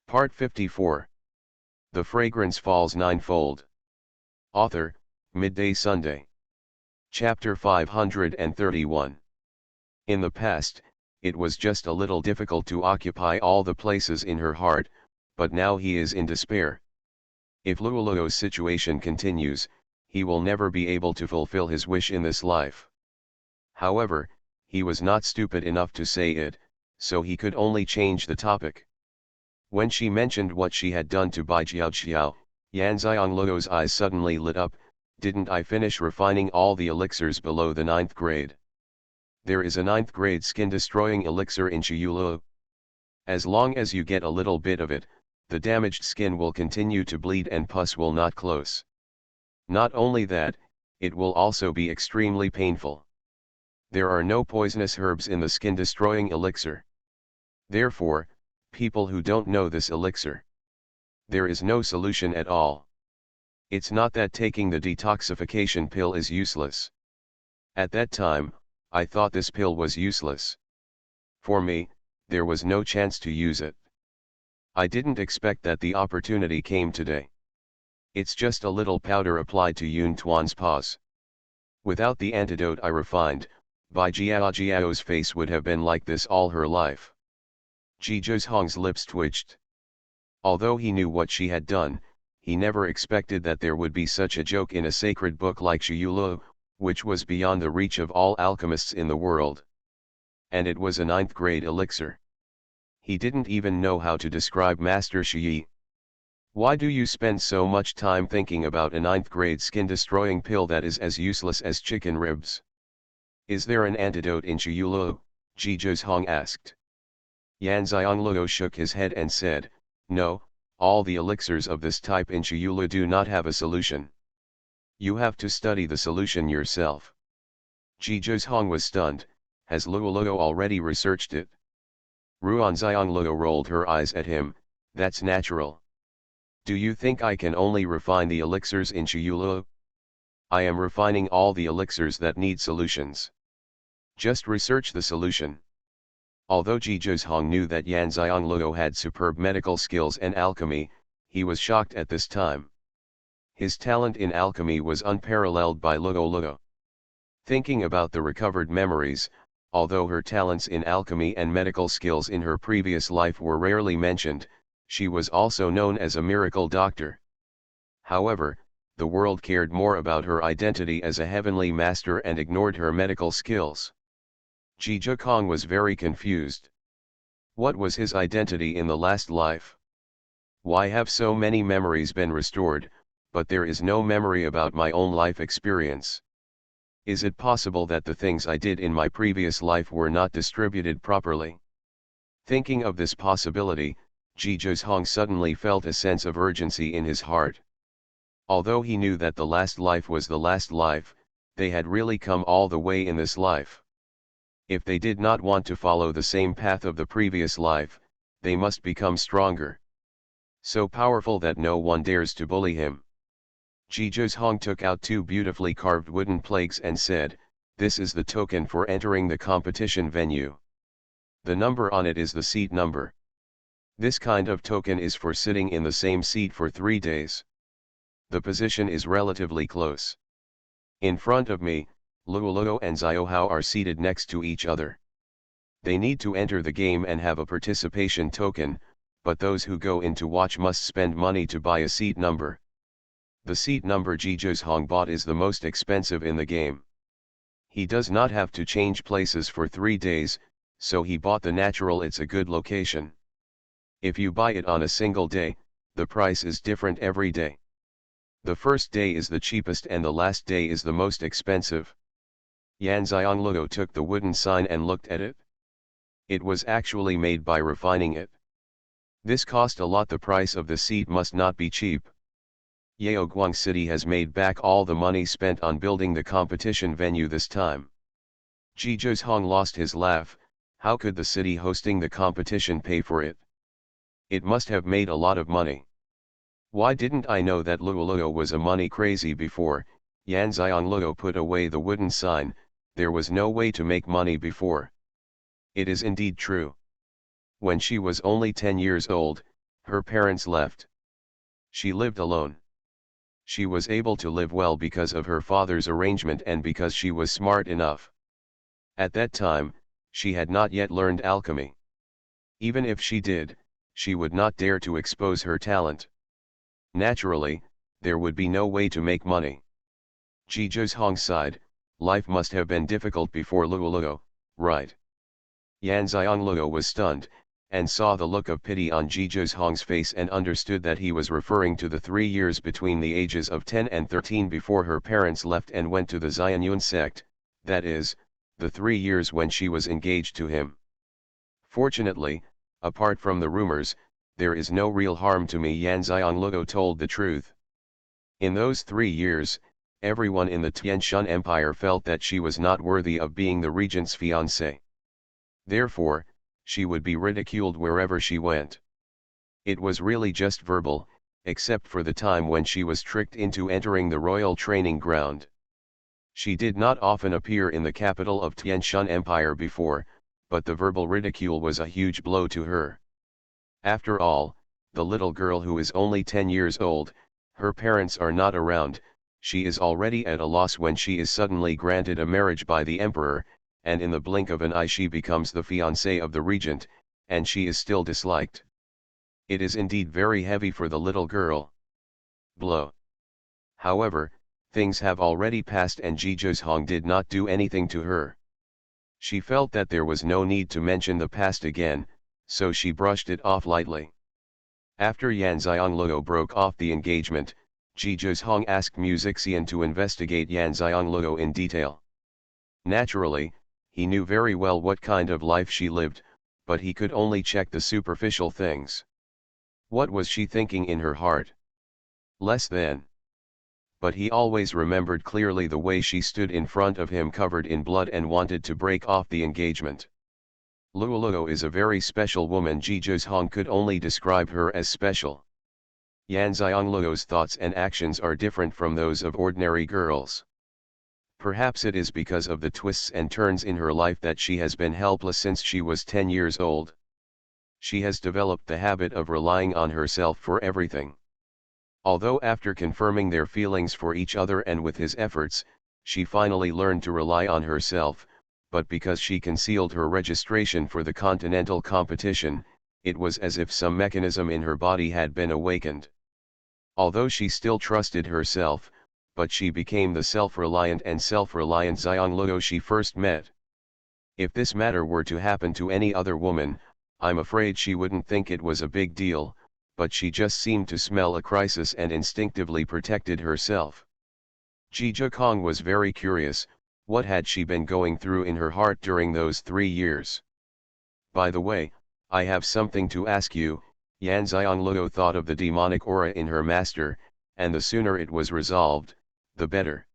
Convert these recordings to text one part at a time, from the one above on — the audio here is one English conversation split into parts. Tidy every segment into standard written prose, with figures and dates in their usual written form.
Part 54. The Fragrance Falls Ninefold. Author, Midday Sunday. Chapter 531. In the past, it was just a little difficult to occupy all the places in her heart, but now he is in despair. If Luoluo's situation continues, he will never be able to fulfill his wish in this life. However, he was not stupid enough to say it, so he could only change the topic. When she mentioned what she had done to Bai Xiao, Xianxia eyes suddenly lit up. Didn't I finish refining all the elixirs below the 9th grade? There is a 9th grade skin-destroying elixir in Xuanhuan. As long as you get a little bit of it, the damaged skin will continue to bleed and pus will not close. Not only that, it will also be extremely painful. There are no poisonous herbs in the skin-destroying elixir. Therefore, people who don't know this elixir, there is no solution at all. It's not that taking the detoxification pill is useless. At that time, I thought this pill was useless. For me, there was no chance to use it. I didn't expect that the opportunity came today. It's just a little powder applied to Yun Tuan's paws. Without the antidote I refined, Bai Jiao's face would have been like this all her life. Ji Zhong's lips twitched. Although he knew what she had done, he never expected that there would be such a joke in a sacred book like Xuanhuan, which was beyond the reach of all alchemists in the world. And it was a 9th grade elixir. He didn't even know how to describe Master Shi. Why do you spend so much time thinking about a 9th grade skin-destroying pill that is as useless as chicken ribs? Is there an antidote in Xuanhuan? Ji Zhong asked. Yanxiangluo shook his head and said, no, all the elixirs of this type in Xuanhuan do not have a solution. You have to study the solution yourself. Ji Zhong was stunned. Has Luoluo already researched it? Ruanxiangluo rolled her eyes at him. That's natural. Do you think I can only refine the elixirs in Xuanhuan? I am refining all the elixirs that need solutions. Just research the solution. Although Ji Zhong knew that Yanxiangluo had superb medical skills and alchemy, he was shocked at this time. His talent in alchemy was unparalleled by Luoluo. Thinking about the recovered memories, although her talents in alchemy and medical skills in her previous life were rarely mentioned, she was also known as a miracle doctor. However, the world cared more about her identity as a heavenly master and ignored her medical skills. Ji Zhong was very confused. What was his identity in the last life? Why have so many memories been restored, but there is no memory about my own life experience? Is it possible that the things I did in my previous life were not distributed properly? Thinking of this possibility, Ji Zhong suddenly felt a sense of urgency in his heart. Although he knew that the last life was the last life, they had really come all the way in this life. If they did not want to follow the same path of the previous life, they must become stronger. So powerful that no one dares to bully him. Ji Zhong took out 2 beautifully carved wooden plaques and said, this is the token for entering the competition venue. The number on it is the seat number. This kind of token is for sitting in the same seat for 3 days. The position is relatively close. In front of me, Luoluo and Xiaohao are seated next to each other. They need to enter the game and have a participation token, but those who go in to watch must spend money to buy a seat number. The seat number Ji Zhong bought is the most expensive in the game. He does not have to change places for 3 days, so he bought the natural. It's a good location. If you buy it on a single day, the price is different every day. The first day is the cheapest and the last day is the most expensive. Yanxiangluo took the wooden sign and looked at it. It was actually made by refining it. This cost a lot. The price of the seat must not be cheap. Yaoguang City has made back all the money spent on building the competition venue this time. Ji Zhong lost his laugh. How could the city hosting the competition pay for it? It must have made a lot of money. Why didn't I know that Luoluo was a money crazy before? Yanxiangluo put away the wooden sign. There was no way to make money before. It is indeed true. When she was only 10 years old, Her parents left. She lived alone. She was able to live well because of her father's arrangement and because she was smart enough. At that time, she had not yet learned alchemy. Even if she did, she would not dare to expose her talent. Naturally, there would be no way to make money. Ji Zhong sighed, life must have been difficult before Luoluo, right? Yan Xiangluo was stunned, and saw the look of pity on Ji Zhong's face and understood that he was referring to the 3 years between the ages of 10 and 13 before her parents left and went to the Xuanhuan sect, that is, the 3 years when she was engaged to him. Fortunately, apart from the rumors, there is no real harm to me. Yan Xiangluo told the truth. In those 3 years, everyone in the Tianshan Empire felt that she was not worthy of being the regent's fiancée. Therefore, she would be ridiculed wherever she went. It was really just verbal, except for the time when she was tricked into entering the royal training ground. She did not often appear in the capital of Tianshan Empire before, but the verbal ridicule was a huge blow to her. After all, the little girl who is only 10 years old, her parents are not around, she is already at a loss when she is suddenly granted a marriage by the emperor, and in the blink of an eye she becomes the fiancée of the regent, and she is still disliked. It is indeed very heavy for the little girl. Blow. However, things have already passed and Ji Zhong did not do anything to her. She felt that there was no need to mention the past again, so she brushed it off lightly. After Yan Xiangluo broke off the engagement, Ji Zhong asked Xian to investigate Yan Xiangluo in detail. Naturally, he knew very well what kind of life she lived, but he could only check the superficial things. What was she thinking in her heart? Less than. But he always remembered clearly the way she stood in front of him covered in blood and wanted to break off the engagement. Luoluo is a very special woman. Ji Zhong could only describe her as special. Yan Xiangluo's thoughts and actions are different from those of ordinary girls. Perhaps it is because of the twists and turns in her life that she has been helpless since she was 10 years old. She has developed the habit of relying on herself for everything. Although after confirming their feelings for each other and with his efforts, she finally learned to rely on herself, but because she concealed her registration for the continental competition, it was as if some mechanism in her body had been awakened. Although she still trusted herself, but she became the self-reliant Xiangluo she first met. If this matter were to happen to any other woman, I'm afraid she wouldn't think it was a big deal, but she just seemed to smell a crisis and instinctively protected herself. Ji Zhong was very curious, what had she been going through in her heart during those 3 years? By the way, I have something to ask you. Yan Xiangluo thought of the demonic aura in her master, and the sooner it was resolved, the better.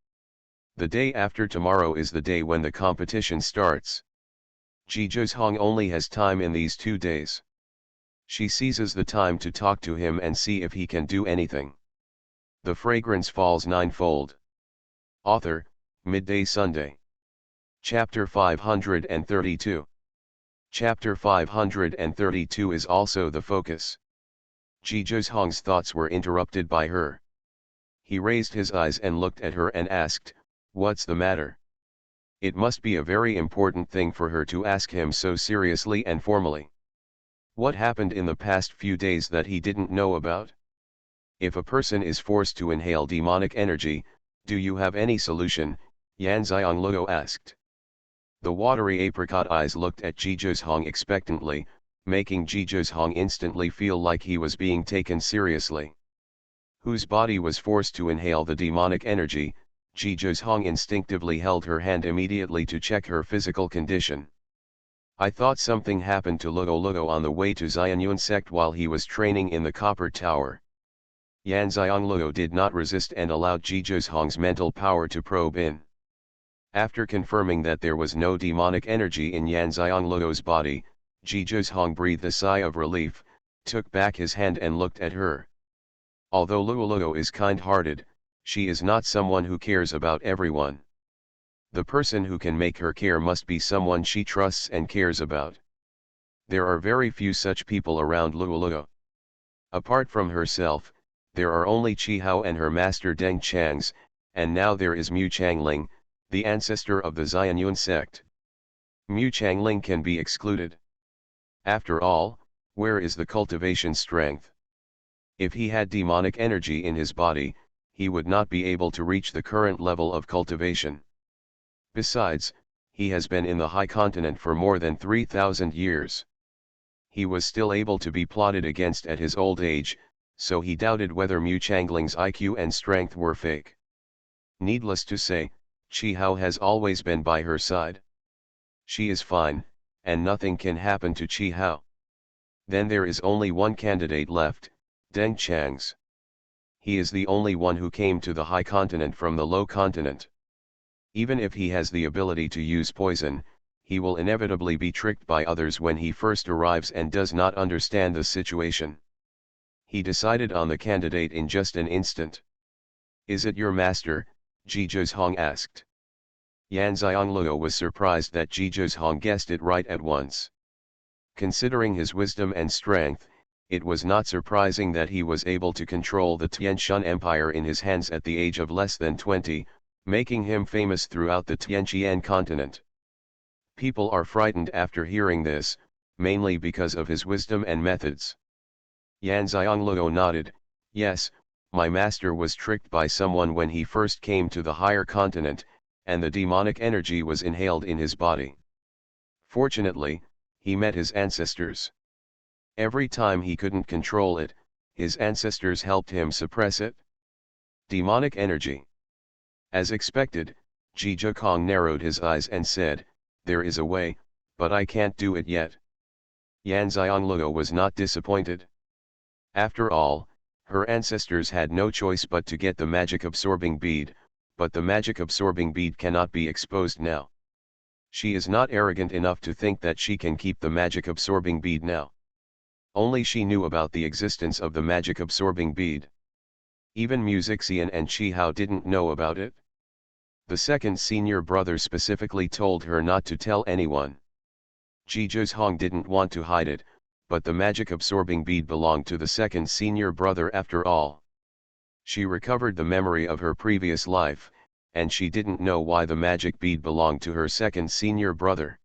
The day after tomorrow is the day when the competition starts. Ji Zhong only has time in these 2 days. She seizes the time to talk to him and see if he can do anything. The Fragrance Falls Ninefold. Author, Midday Sunday. Chapter 532. Chapter 532 is also the focus. Ji Zhong's thoughts were interrupted by her. He raised his eyes and looked at her and asked, "What's the matter?" It must be a very important thing for her to ask him so seriously and formally. What happened in the past few days that he didn't know about? If a person is forced to inhale demonic energy, do you have any solution? Yan Xiangluo asked. The watery apricot eyes looked at Ji Zhong expectantly, making Ji Zhong instantly feel like he was being taken seriously. Whose body was forced to inhale the demonic energy? Ji Zhong instinctively held her hand immediately to check her physical condition. I thought something happened to Luoluo on the way to Xuanhuan sect while he was training in the Copper Tower. Yan Xiangluo did not resist and allowed Ji Zhong's mental power to probe in. After confirming that there was no demonic energy in Yan Xiangluo's body, Ji Zhong breathed a sigh of relief, took back his hand and looked at her. Although Luoluo is kind-hearted, she is not someone who cares about everyone. The person who can make her care must be someone she trusts and cares about. There are very few such people around Luoluo. Apart from herself, there are only Qi Hao and her master Deng Chang's, and now there is Mu Changling, the ancestor of the Xuanhuan sect. Mu Changling can be excluded. After all, where is the cultivation strength? If he had demonic energy in his body, he would not be able to reach the current level of cultivation. Besides, he has been in the high continent for more than 3,000 years. He was still able to be plotted against at his old age, so he doubted whether Mu Changling's IQ and strength were fake. Needless to say, Qi Hao has always been by her side. She is fine, and nothing can happen to Qi Hao. Then there is only one candidate left, Deng Chang's. He is the only one who came to the high continent from the low continent. Even if he has the ability to use poison, he will inevitably be tricked by others when he first arrives and does not understand the situation. He decided on the candidate in just an instant. "Is it your master?" Ji Zhozhong asked. Yan Xiangluo was surprised that Ji Zhozhong guessed it right at once. Considering his wisdom and strength, it was not surprising that he was able to control the Tianshan Empire in his hands at the age of less than 20, making him famous throughout the Tianqian continent. People are frightened after hearing this, mainly because of his wisdom and methods. Yan Xiangluo nodded, "Yes, my master was tricked by someone when he first came to the higher continent, and the demonic energy was inhaled in his body. Fortunately, he met his ancestors. Every time he couldn't control it, his ancestors helped him suppress it." Demonic energy. As expected, Ji Zhokong narrowed his eyes and said, "There is a way, but I can't do it yet." Yan Xiangluo was not disappointed. After all, her ancestors had no choice but to get the magic absorbing bead, but the magic absorbing bead cannot be exposed now. She is not arrogant enough to think that she can keep the magic absorbing bead now. Only she knew about the existence of the magic absorbing bead. Even Mu Xian and Qi Hao didn't know about it. The second senior brother specifically told her not to tell anyone. Ji Zhozhong didn't want to hide it, but the magic absorbing bead belonged to the second senior brother after all. She recovered the memory of her previous life, and she didn't know why the magic bead belonged to her second senior brother.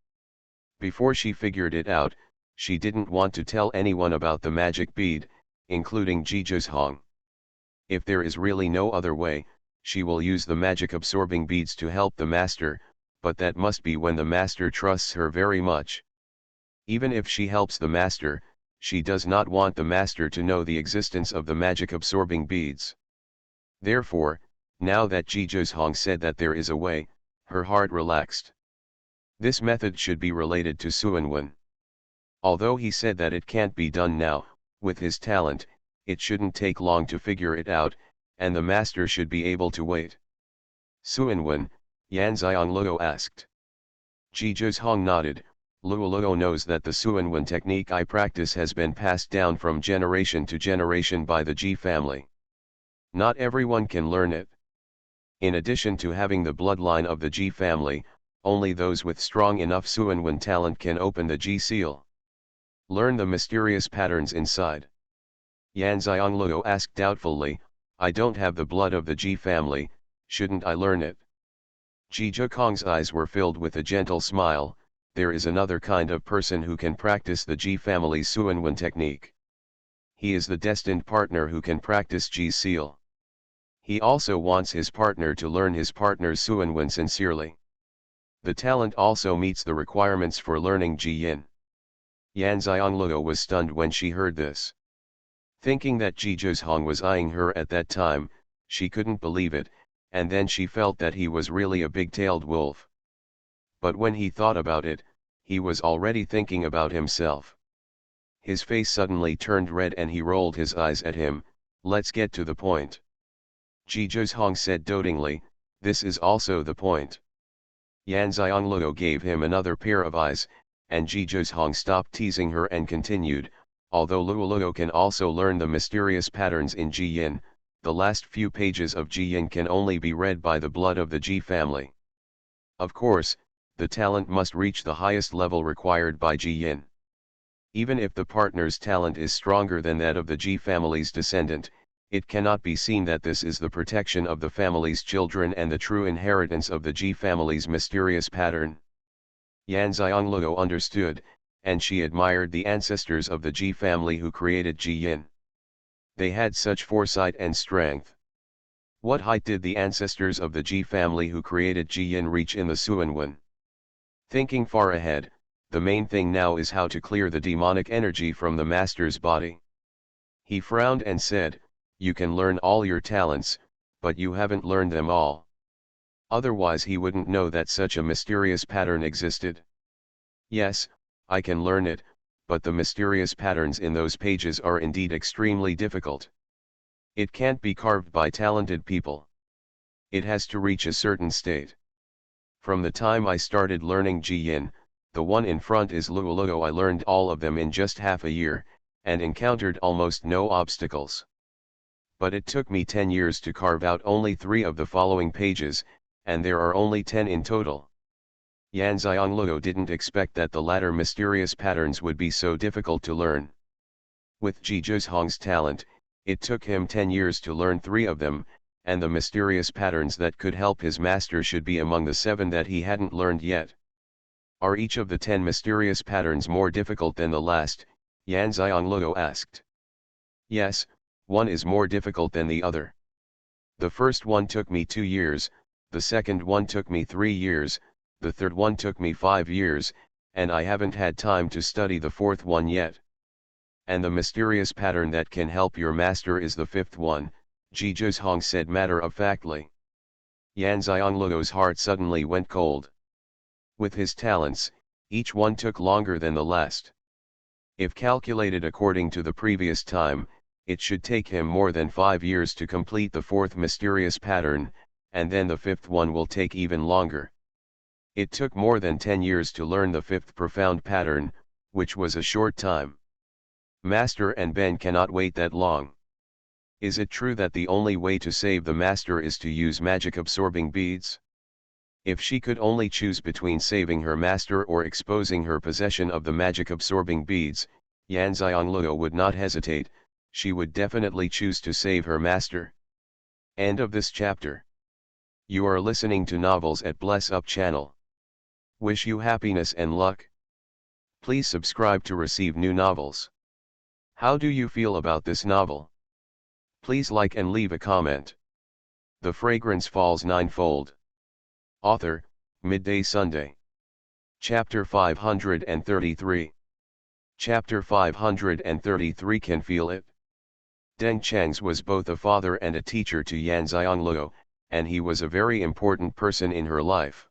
Before she figured it out, she didn't want to tell anyone about the magic bead, including Ji Zhozhong. If there is really no other way, she will use the magic absorbing beads to help the master, but that must be when the master trusts her very much. Even if she helps the master, she does not want the master to know the existence of the magic absorbing beads. Therefore, now that Ji Zhozhong said that there is a way, her heart relaxed. This method should be related to Xuanhuan. Although he said that it can't be done now, with his talent, it shouldn't take long to figure it out, and the master should be able to wait. "Xuanhuan?" Yan Xiangluo asked. Ji Zhozhong nodded. "Luoluo knows that the Xuanhuan technique I practice has been passed down from generation to generation by the Ji family. Not everyone can learn it. In addition to having the bloodline of the Ji family, only those with strong enough Xuanhuan talent can open the Ji seal. Learn the mysterious patterns inside." Yan Xiangluo asked doubtfully, "I don't have the blood of the Ji family, shouldn't I learn it?" Ji Zhokong's eyes were filled with a gentle smile. "There is another kind of person who can practice the Ji family's Xuanhuan technique. He is the destined partner who can practice Ji's seal. He also wants his partner to learn his partner's Xuanhuan sincerely. The talent also meets the requirements for learning Ji Yin." Yan Xiangluo was stunned when she heard this. Thinking that Ji Zhozhong was eyeing her at that time, she couldn't believe it, and then she felt that he was really a big-tailed wolf. But when he thought about it, he was already thinking about himself. His face suddenly turned red and he rolled his eyes at him. "Let's get to the point." Ji Zhozhong said dotingly, "This is also the point." Yan Xiangluo gave him another pair of eyes, and Ji Zhozhong stopped teasing her and continued, "Although Luoluo can also learn the mysterious patterns in Ji Yin, the last few pages of Ji Yin can only be read by the blood of the Ji family. Of course, the talent must reach the highest level required by Ji Yin. Even if the partner's talent is stronger than that of the Ji family's descendant, it cannot be seen that this is the protection of the family's children and the true inheritance of the Ji family's mysterious pattern. Yan Xianglou understood, and she admired the ancestors of the Ji family who created Ji Yin. They had such foresight and strength. What height did the ancestors of the Ji family who created Ji Yin reach in the Xuanhuan? Thinking far ahead, the main thing now is how to clear the demonic energy from the master's body. He frowned and said, "You can learn all your talents, but you haven't learned them all. Otherwise he wouldn't know that such a mysterious pattern existed. Yes, I can learn it, but the mysterious patterns in those pages are indeed extremely difficult. It can't be carved by talented people. It has to reach a certain state. From the time I started learning Ji Yin, the one in front is Luoluo. I learned all of them in just half a year, and encountered almost no obstacles. But it took me 10 years to carve out only 3 of the following pages, and there are only 10 in total." Yan Xianglou didn't expect that the latter mysterious patterns would be so difficult to learn. With Ji Zhong's talent, it took him 10 years to learn 3 of them, and the mysterious patterns that could help his master should be among the 7 that he hadn't learned yet. Are each of the 10 mysterious patterns more difficult than the last? Yan Xianglou asked. Yes, one is more difficult than the other. The first one took me 2 years, the second one took me 3 years, the third one took me 5 years, and I haven't had time to study the fourth one yet. And the mysterious pattern that can help your master is the fifth one, Ji Zhong said matter-of-factly. Yan Xiangluo's heart suddenly went cold. With his talents, each one took longer than the last. If calculated according to the previous time, it should take him more than 5 years to complete the fourth mysterious pattern, and then the fifth one will take even longer. It took more than 10 years to learn the fifth profound pattern, which was a short time. Master and Ben cannot wait that long. Is it true that the only way to save the master is to use magic-absorbing beads? If she could only choose between saving her master or exposing her possession of the magic-absorbing beads, Yan Xianglou would not hesitate, she would definitely choose to save her master. End of this chapter. You are listening to Novels at Bless Up channel. Wish you happiness and luck. Please subscribe to receive new novels. How do you feel about this novel? Please like and leave a comment. The Fragrance Falls Ninefold. Author, Midday Sunday. Chapter 533. Chapter 533 Can Feel It. Deng Chang's was both a father and a teacher to Yan Xianglou, and he was a very important person in her life.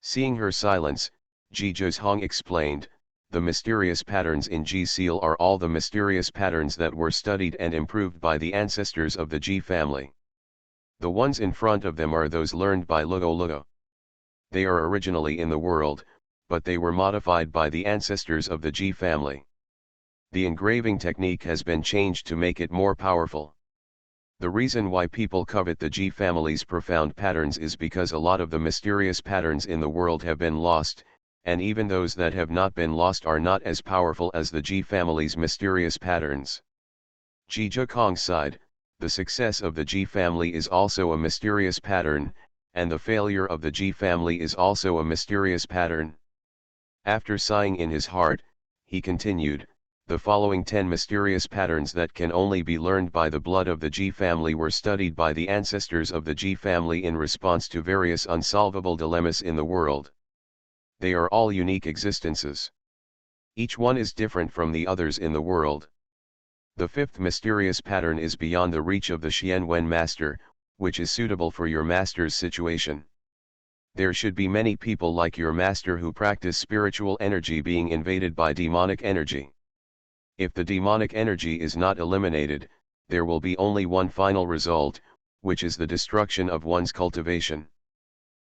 Seeing her silence, Ji Zhong explained, the mysterious patterns in Ji seal are all the mysterious patterns that were studied and improved by the ancestors of the Ji family. The ones in front of them are those learned by Luoluo. They are originally in the world, but they were modified by the ancestors of the Ji family. The engraving technique has been changed to make it more powerful. The reason why people covet the Ji family's profound patterns is because a lot of the mysterious patterns in the world have been lost, and even those that have not been lost are not as powerful as the Ji family's mysterious patterns. Ji Zhong sighed, the success of the Ji family is also a mysterious pattern, and the failure of the Ji family is also a mysterious pattern. After sighing in his heart, he continued, the following 10 mysterious patterns that can only be learned by the blood of the Ji family were studied by the ancestors of the Ji family in response to various unsolvable dilemmas in the world. They are all unique existences. Each one is different from the others in the world. The fifth mysterious pattern is beyond the reach of the Xuanhuan master, which is suitable for your master's situation. There should be many people like your master who practice spiritual energy being invaded by demonic energy. If the demonic energy is not eliminated, there will be only one final result, which is the destruction of one's cultivation.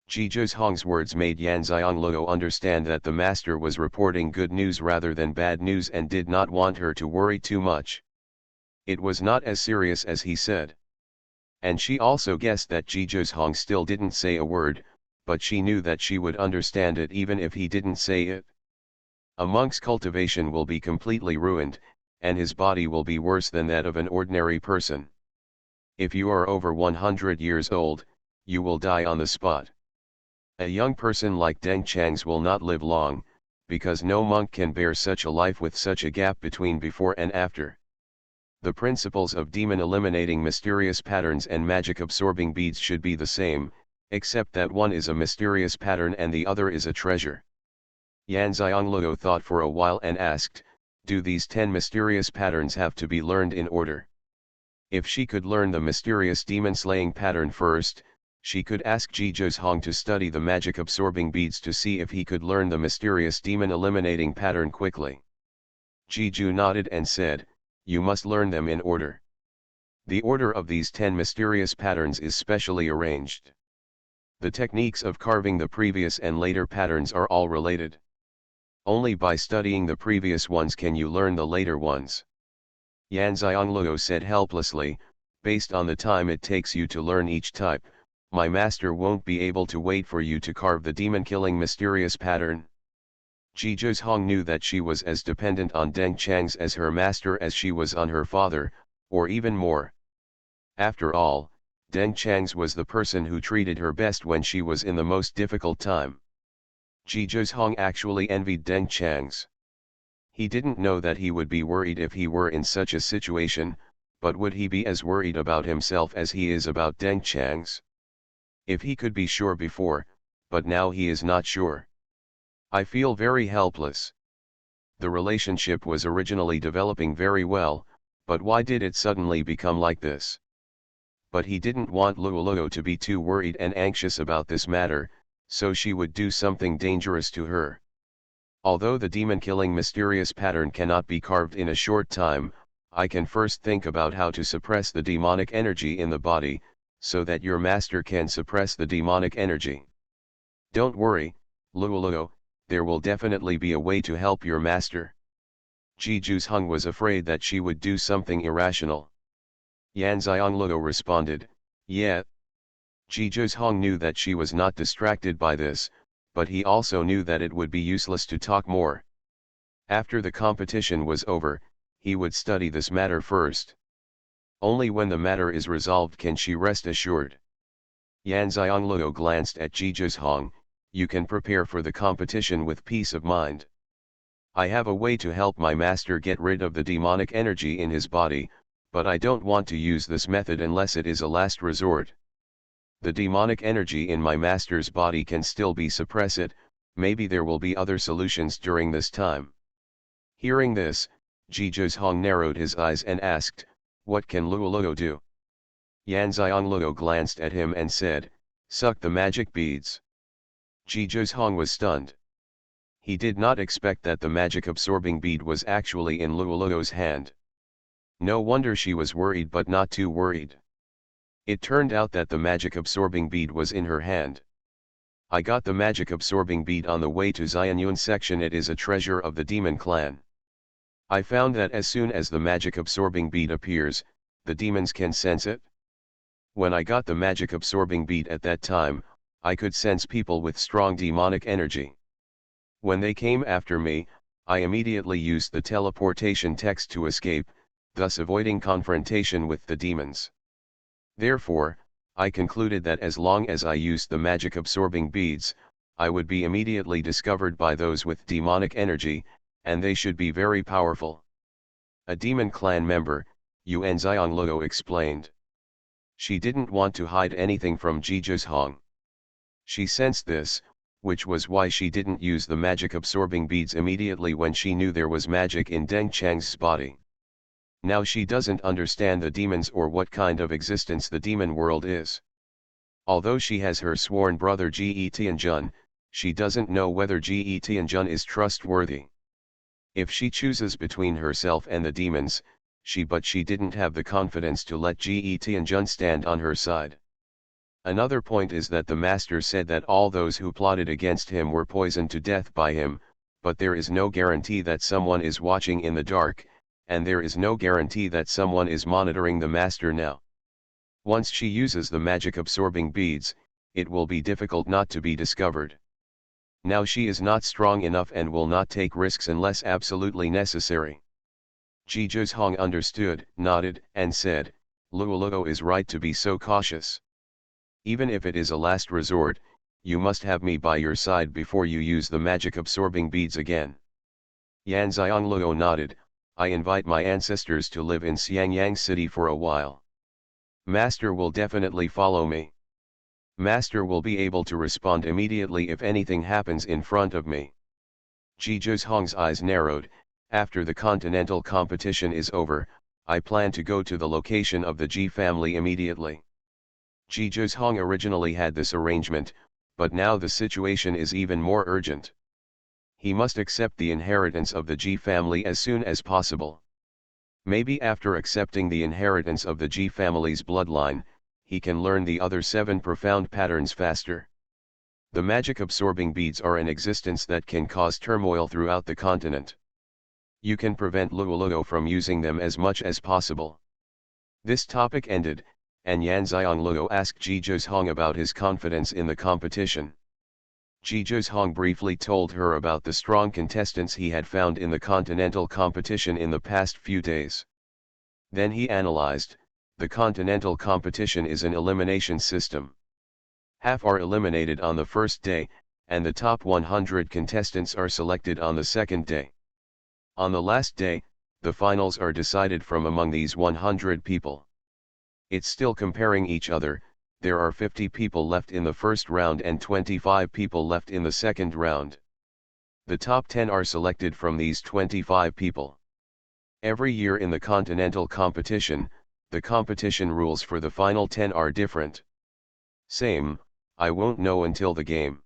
Ji Zhong's words made Yan Xianglou understand that the master was reporting good news rather than bad news and did not want her to worry too much. It was not as serious as he said. And she also guessed that Ji Zhong still didn't say a word, but she knew that she would understand it even if he didn't say it. A monk's cultivation will be completely ruined, and his body will be worse than that of an ordinary person. If you are over 100 years old, you will die on the spot. A young person like Deng Chang's will not live long, because no monk can bear such a life with such a gap between before and after. The principles of demon eliminating mysterious patterns and magic absorbing beads should be the same, except that one is a mysterious pattern and the other is a treasure. Yan Xianglou thought for a while and asked, do these 10 mysterious patterns have to be learned in order? If she could learn the mysterious demon-slaying pattern first, she could ask Xuanhuan to study the magic-absorbing beads to see if he could learn the mysterious demon-eliminating pattern quickly. Xuanhuan nodded and said, you must learn them in order. The order of these 10 mysterious patterns is specially arranged. The techniques of carving the previous and later patterns are all related. Only by studying the previous ones can you learn the later ones. Yan Xianglou said helplessly, based on the time it takes you to learn each type, my master won't be able to wait for you to carve the demon-killing mysterious pattern. Xuanhuan knew that she was as dependent on Deng Chang's as her master as she was on her father, or even more. After all, Deng Chang's was the person who treated her best when she was in the most difficult time. Xuanhuan actually envied Deng Chang's. He didn't know that he would be worried if he were in such a situation, but would he be as worried about himself as he is about Deng Chang's? If he could be sure before, but now he is not sure. I feel very helpless. The relationship was originally developing very well, but why did it suddenly become like this? But he didn't want Luoluo to be too worried and anxious about this matter, so she would do something dangerous to her. Although the demon-killing mysterious pattern cannot be carved in a short time, I can first think about how to suppress the demonic energy in the body, so that your master can suppress the demonic energy. Don't worry, Luoluo, there will definitely be a way to help your master. Xuanhuan was afraid that she would do something irrational. Yan Xianglou responded, yeah. Xuanhuan knew that she was not distracted by this, but he also knew that it would be useless to talk more. After the competition was over, he would study this matter first. Only when the matter is resolved can she rest assured. Yan Xianglou glanced at Xuanhuan, you can prepare for the competition with peace of mind. I have a way to help my master get rid of the demonic energy in his body, but I don't want to use this method unless it is a last resort. The demonic energy in my master's body can still be suppressed, maybe there will be other solutions during this time. Hearing this, Xuanhuan narrowed his eyes and asked, what can Luoluo do? Yan Xianglou glanced at him and said, suck the magic beads. Xuanhuan was stunned. He did not expect that the magic absorbing bead was actually in Luoluo's hand. No wonder she was worried, but not too worried. It turned out that the magic absorbing bead was in her hand. I got the magic absorbing bead on the way to Xuanhuan section. It is a treasure of the demon clan. I found that as soon as the magic absorbing bead appears, the demons can sense it. When I got the magic absorbing bead at that time, I could sense people with strong demonic energy. When they came after me, I immediately used the teleportation text to escape, thus avoiding confrontation with the demons. Therefore, I concluded that as long as I used the magic absorbing beads, I would be immediately discovered by those with demonic energy, and they should be very powerful. A demon clan member, Yuan Xianglou explained. She didn't want to hide anything from Xuanhuan. She sensed this, which was why she didn't use the magic absorbing beads immediately when she knew there was magic in Deng Chang's body. Now she doesn't understand the demons or what kind of existence the demon world is. Although she has her sworn brother Ge Tianjun, she doesn't know whether Ge Tianjun is trustworthy. If she chooses between herself and the demons, she didn't have the confidence to let Ge Tianjun stand on her side. Another point is that the master said that all those who plotted against him were poisoned to death by him, but there is no guarantee that someone is watching in the dark, and there is no guarantee that someone is monitoring the master now. Once she uses the magic absorbing beads, it will be difficult not to be discovered. Now she is not strong enough and will not take risks unless absolutely necessary. Xuanhuan understood, nodded, and said, Luoluo is right to be so cautious. Even if it is a last resort, you must have me by your side before you use the magic absorbing beads again. Luo nodded, I invite my ancestors to live in Xiangyang city for a while. Master will definitely follow me. Master will be able to respond immediately if anything happens in front of me. Xuanhuang's eyes narrowed. After the continental competition is over, I plan to go to the location of the Ji family immediately. Xuanhuang originally had this arrangement, but now the situation is even more urgent. He must accept the inheritance of the Ji family as soon as possible. Maybe after accepting the inheritance of the Ji family's bloodline, he can learn the other 7 profound patterns faster. The magic absorbing beads are an existence that can cause turmoil throughout the continent. You can prevent Luoluo from using them as much as possible. This topic ended, and Luo asked Xuanhuang about his confidence in the competition. Xuanhuang briefly told her about the strong contestants he had found in the continental competition in the past few days. Then he analyzed, the continental competition is an elimination system. Half are eliminated on the first day, and the top 100 contestants are selected on the second day. On the last day, the finals are decided from among these 100 people. It's still comparing each other. There are 50 people left in the first round and 25 people left in the second round. The top 10 are selected from these 25 people. Every year in the continental competition, the competition rules for the final 10 are different. Same, I won't know until the game.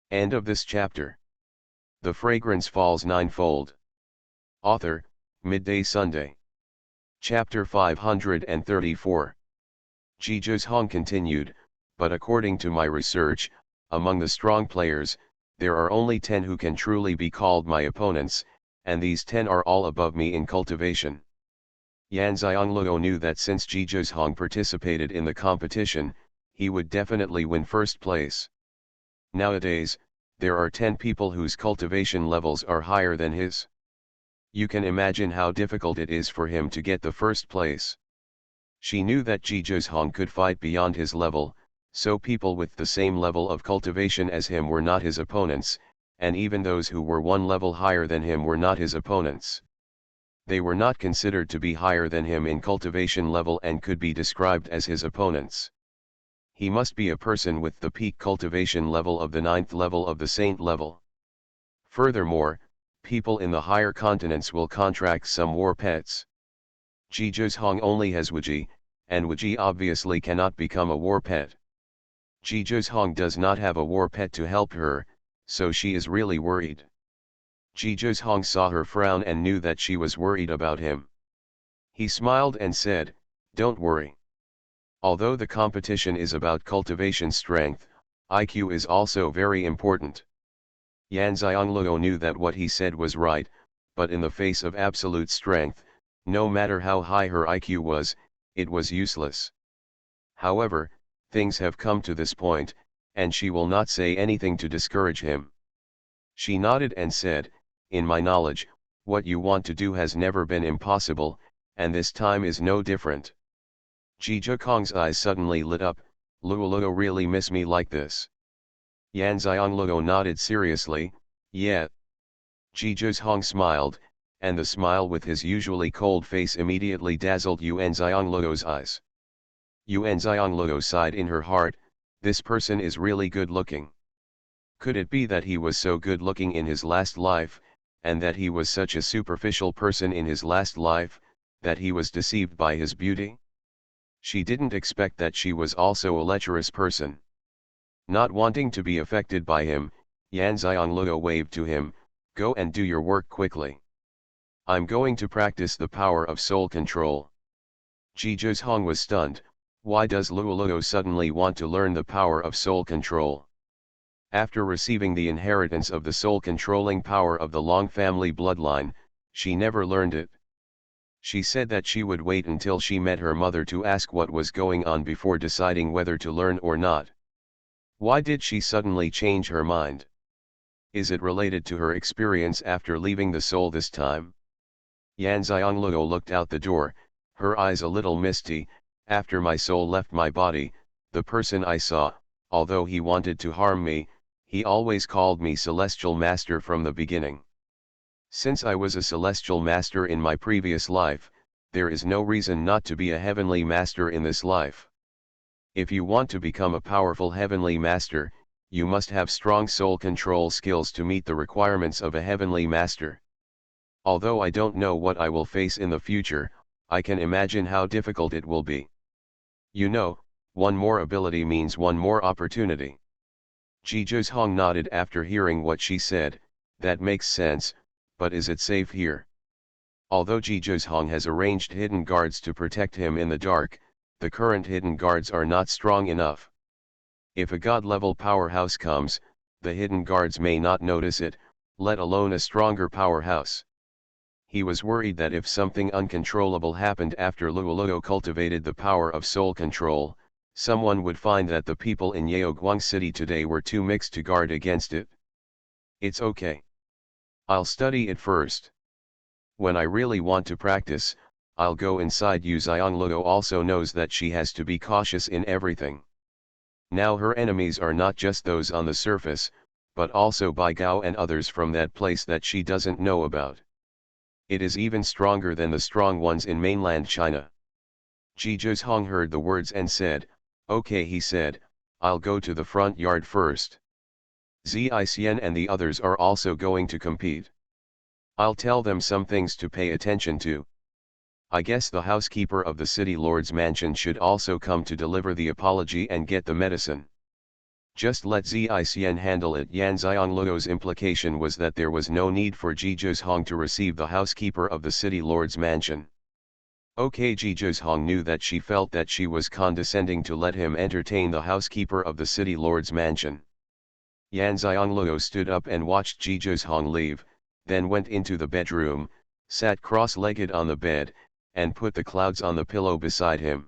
End of this chapter. The Fragrance Falls Ninefold. Author, Midday Sunday. Chapter 534. Xuanhuang continued, but according to my research, among the strong players, there are only 10 who can truly be called my opponents, and these 10 are all above me in cultivation. Luo knew that since Xuanhuang participated in the competition, he would definitely win first place. Nowadays, there are 10 people whose cultivation levels are higher than his. You can imagine how difficult it is for him to get the first place. She knew that Xuanhuang could fight beyond his level, so people with the same level of cultivation as him were not his opponents, and even those who were one level higher than him were not his opponents. They were not considered to be higher than him in cultivation level and could be described as his opponents. He must be a person with the peak cultivation level of the 9th level of the saint level. Furthermore, people in the higher continents will contract some war pets. Xuanhuang only has Wuji, and Wuji obviously cannot become a war pet. Xuanhuang does not have a war pet to help her, so she is really worried. Xuanhuang saw her frown and knew that she was worried about him. He smiled and said, "Don't worry. Although the competition is about cultivation strength, IQ is also very important." Luo knew that what he said was right, but in the face of absolute strength, no matter how high her IQ was, it was useless. However, things have come to this point, and she will not say anything to discourage him. She nodded and said, "In my knowledge, what you want to do has never been impossible, and this time is no different." Xuanhuang's eyes suddenly lit up. "Luoluo really miss me like this?" Luo nodded seriously, "Yeah." Xuanhuang smiled, and the smile with his usually cold face immediately dazzled Luo's eyes. Luo sighed in her heart, this person is really good looking. Could it be that he was so good looking in his last life, and that he was such a superficial person in his last life, that he was deceived by his beauty? She didn't expect that she was also a lecherous person. Not wanting to be affected by him, Luo waved to him, "Go and do your work quickly. I'm going to practice the power of soul control." Xuanhuang was stunned. Why does Luoluo suddenly want to learn the power of soul control? After receiving the inheritance of the soul-controlling power of the Long family bloodline, she never learned it. She said that she would wait until she met her mother to ask what was going on before deciding whether to learn or not. Why did she suddenly change her mind? Is it related to her experience after leaving the soul this time? Yan Xianglao looked out the door, her eyes a little misty. After my soul left my body, the person I saw, although he wanted to harm me, he always called me Celestial Master from the beginning. Since I was a Celestial Master in my previous life, there is no reason not to be a Heavenly Master in this life. If you want to become a powerful Heavenly Master, you must have strong soul control skills to meet the requirements of a Heavenly Master. Although I don't know what I will face in the future, I can imagine how difficult it will be. You know, one more ability means one more opportunity. Ji Zhong nodded after hearing what she said. That makes sense, but is it safe here? Although Ji Zhong has arranged hidden guards to protect him in the dark, the current hidden guards are not strong enough. If a god-level powerhouse comes, the hidden guards may not notice it, let alone a stronger powerhouse. He was worried that if something uncontrollable happened after Luoluo cultivated the power of soul control, someone would find that the people in Yaoguang City today were too mixed to guard against it. It's okay. I'll study it first. When I really want to practice, I'll go inside. Yu Xianglao also knows that she has to be cautious in everything. Now her enemies are not just those on the surface, but also Bai Gao and others from that place that she doesn't know about. It is even stronger than the strong ones in mainland China. Ji Zhong heard the words and said, "Okay," he said, "I'll go to the front yard first. Xian and the others are also going to compete. I'll tell them some things to pay attention to. I guess the housekeeper of the city lord's mansion should also come to deliver the apology and get the medicine. Just let Xian handle it." Yan Xianglao's implication was that there was no need for Ji Zhong to receive the housekeeper of the city lord's mansion. Okay, Ji Zhong knew that she felt that she was condescending to let him entertain the housekeeper of the city lord's mansion. Yan Xianglao stood up and watched Ji Zhong leave, then went into the bedroom, sat cross-legged on the bed, and put the clouds on the pillow beside him.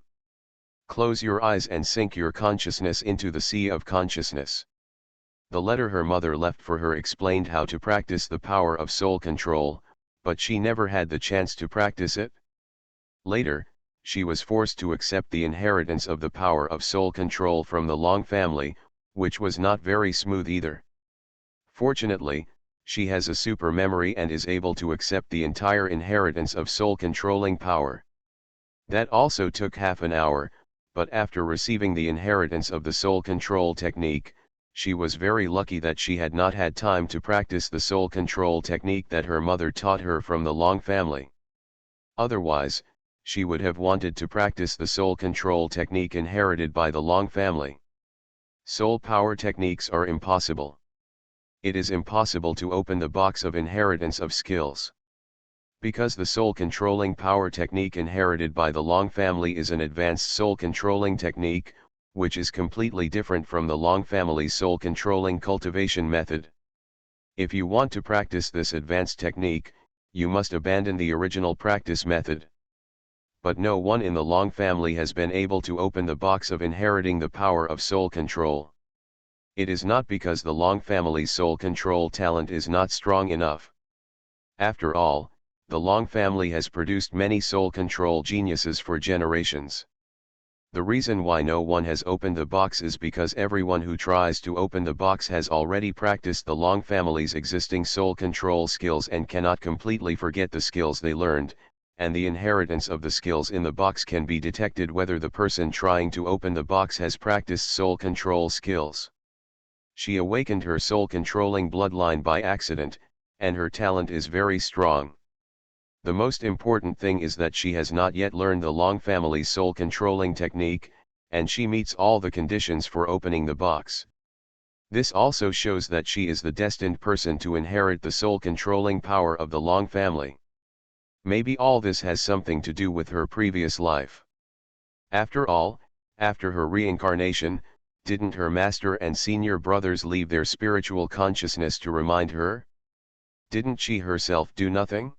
Close your eyes and sink your consciousness into the sea of consciousness. The letter her mother left for her explained how to practice the power of soul control, but she never had the chance to practice it. Later, she was forced to accept the inheritance of the power of soul control from the Long family, which was not very smooth either. Fortunately, she has a super memory and is able to accept the entire inheritance of soul controlling power. That also took half an hour, but after receiving the inheritance of the soul control technique, she was very lucky that she had not had time to practice the soul control technique that her mother taught her from the Long family. Otherwise, she would have wanted to practice the soul control technique inherited by the Long family. Soul power techniques are impossible. It is impossible to open the box of inheritance of skills. Because the soul controlling power technique inherited by the Long family is an advanced soul controlling technique, which is completely different from the Long family's soul controlling cultivation method. If you want to practice this advanced technique, you must abandon the original practice method. But no one in the Long family has been able to open the box of inheriting the power of soul control. It is not because the Long family's soul control talent is not strong enough. After all, the Long family has produced many soul control geniuses for generations. The reason why no one has opened the box is because everyone who tries to open the box has already practiced the Long family's existing soul control skills and cannot completely forget the skills they learned, and the inheritance of the skills in the box can be detected whether the person trying to open the box has practiced soul control skills. She awakened her soul controlling bloodline by accident, and her talent is very strong. The most important thing is that she has not yet learned the Long family's soul controlling technique, and she meets all the conditions for opening the box. This also shows that she is the destined person to inherit the soul controlling power of the Long family. Maybe all this has something to do with her previous life. After all, after her reincarnation, didn't her master and senior brothers leave their spiritual consciousness to remind her? Didn't she herself do nothing?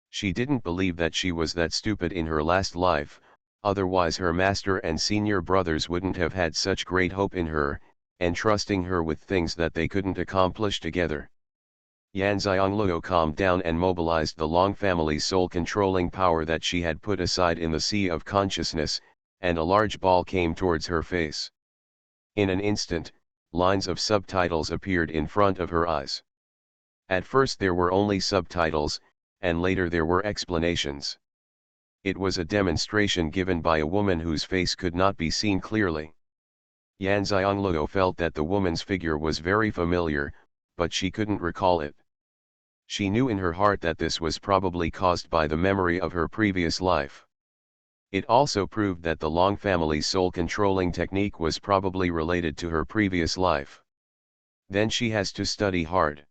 She didn't believe that she was that stupid in her last life, otherwise her master and senior brothers wouldn't have had such great hope in her, entrusting her with things that they couldn't accomplish together. Xianxia calmed down and mobilized the Long family's soul-controlling power that she had put aside in the sea of consciousness, and a large ball came towards her face. In an instant, lines of subtitles appeared in front of her eyes. At first there were only subtitles, and later there were explanations. It was a demonstration given by a woman whose face could not be seen clearly. Xianxia felt that the woman's figure was very familiar, but she couldn't recall it. She knew in her heart that this was probably caused by the memory of her previous life. It also proved that the Long family's soul-controlling technique was probably related to her previous life. Then she has to study hard.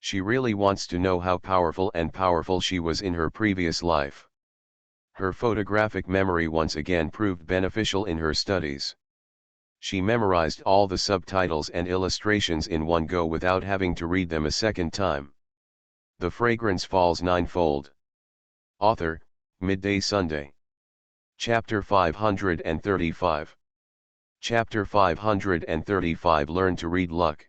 She really wants to know how powerful she was in her previous life. Her photographic memory once again proved beneficial in her studies. She memorized all the subtitles and illustrations in one go without having to read them a second time. The Fragrance Falls Ninefold. Author, Midday Sunday. Chapter 535. Chapter 535 Learn to Read Luck.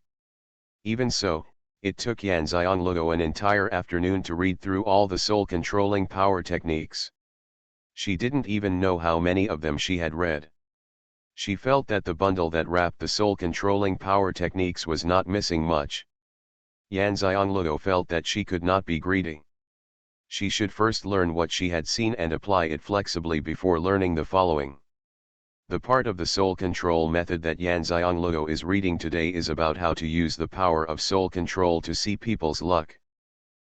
Even so, it took Xianxia an entire afternoon to read through all the soul-controlling power techniques. She didn't even know how many of them she had read. She felt that the bundle that wrapped the soul-controlling power techniques was not missing much. Xianxia felt that she could not be greedy. She should first learn what she had seen and apply it flexibly before learning the following. The part of the soul control method that Xianxia is reading today is about how to use the power of soul control to see people's luck.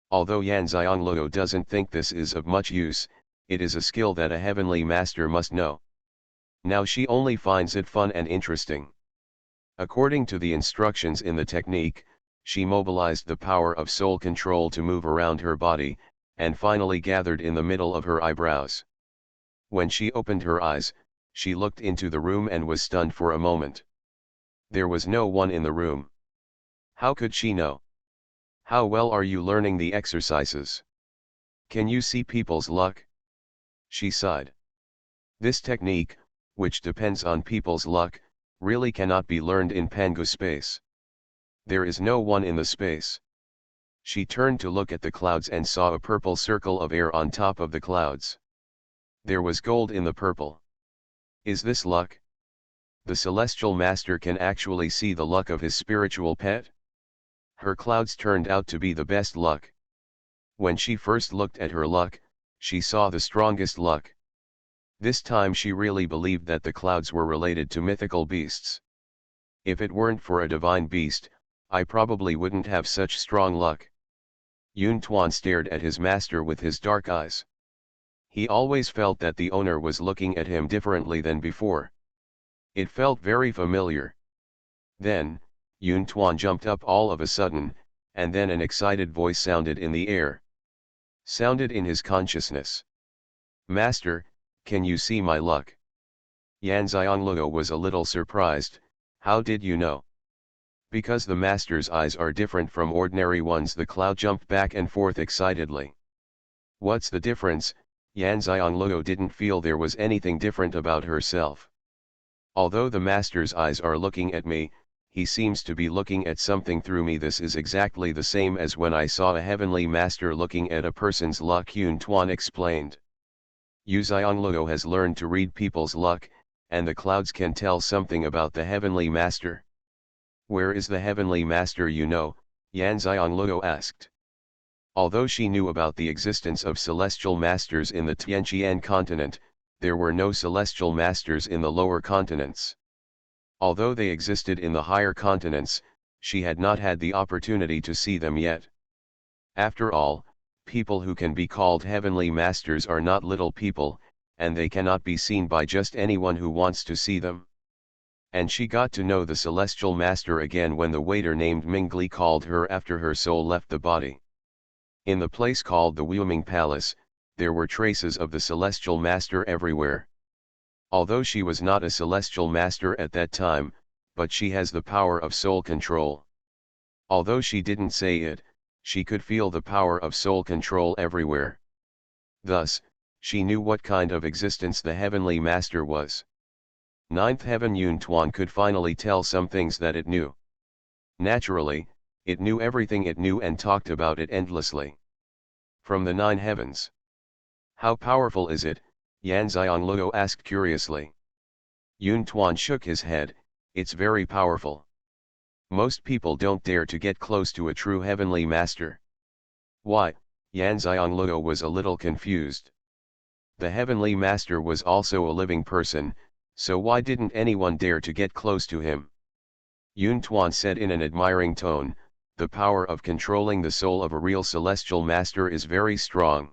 Although Xianxia doesn't think this is of much use, it is a skill that a heavenly master must know. Now she only finds it fun and interesting. According to the instructions in the technique, she mobilized the power of soul control to move around her body, and finally gathered in the middle of her eyebrows. When she opened her eyes, she looked into the room and was stunned for a moment. There was no one in the room. How could she know? How well are you learning the exercises? Can you see people's luck? She sighed. This technique, which depends on people's luck, really cannot be learned in Pangu space. There is no one in the space. She turned to look at the clouds and saw a purple circle of air on top of the clouds. There was gold in the purple. Is this luck? The celestial master can actually see the luck of his spiritual pet? Her clouds turned out to be the best luck. When she first looked at her luck, she saw the strongest luck. This time she really believed that the clouds were related to mythical beasts. If it weren't for a divine beast, I probably wouldn't have such strong luck. Xuanhuan stared at his master with his dark eyes. He always felt that the owner was looking at him differently than before. It felt very familiar. Then, Xuanhuan jumped up all of a sudden, and then an excited voice sounded in the air. Sounded in his consciousness. Master, can you see my luck? Xianxia was a little surprised. How did you know? Because the master's eyes are different from ordinary ones. The cloud jumped back and forth excitedly. What's the difference? Xianxia didn't feel there was anything different about herself. Although the master's eyes are looking at me, he seems to be looking at something through me. This is exactly the same as when I saw a heavenly master looking at a person's luck, Xuanhuan explained. Xianxia has learned to read people's luck, and the clouds can tell something about the heavenly master. Where is the heavenly master you know? Xianxia asked. Although she knew about the existence of celestial masters in the Tianqian continent, there were no celestial masters in the lower continents. Although they existed in the higher continents, she had not had the opportunity to see them yet. After all, people who can be called heavenly masters are not little people, and they cannot be seen by just anyone who wants to see them. And she got to know the celestial master again when the waiter named Mingli called her after her soul left the body. In the place called the Wuming Palace, there were traces of the celestial master everywhere. Although she was not a celestial master at that time, but she has the power of soul control. Although she didn't say it, she could feel the power of soul control everywhere. Thus, she knew what kind of existence the heavenly master was. Ninth heaven Xuanhuan could finally tell some things that it knew. Naturally, it knew everything it knew and talked about it endlessly. From the 9 heavens. How powerful is it? Yanxiangluo asked curiously. Xuanhuan shook his head, it's very powerful. Most people don't dare to get close to a true heavenly master. Why? Yanxiangluo was a little confused. The heavenly master was also a living person, so why didn't anyone dare to get close to him? Xuanhuan said in an admiring tone, the power of controlling the soul of a real celestial master is very strong.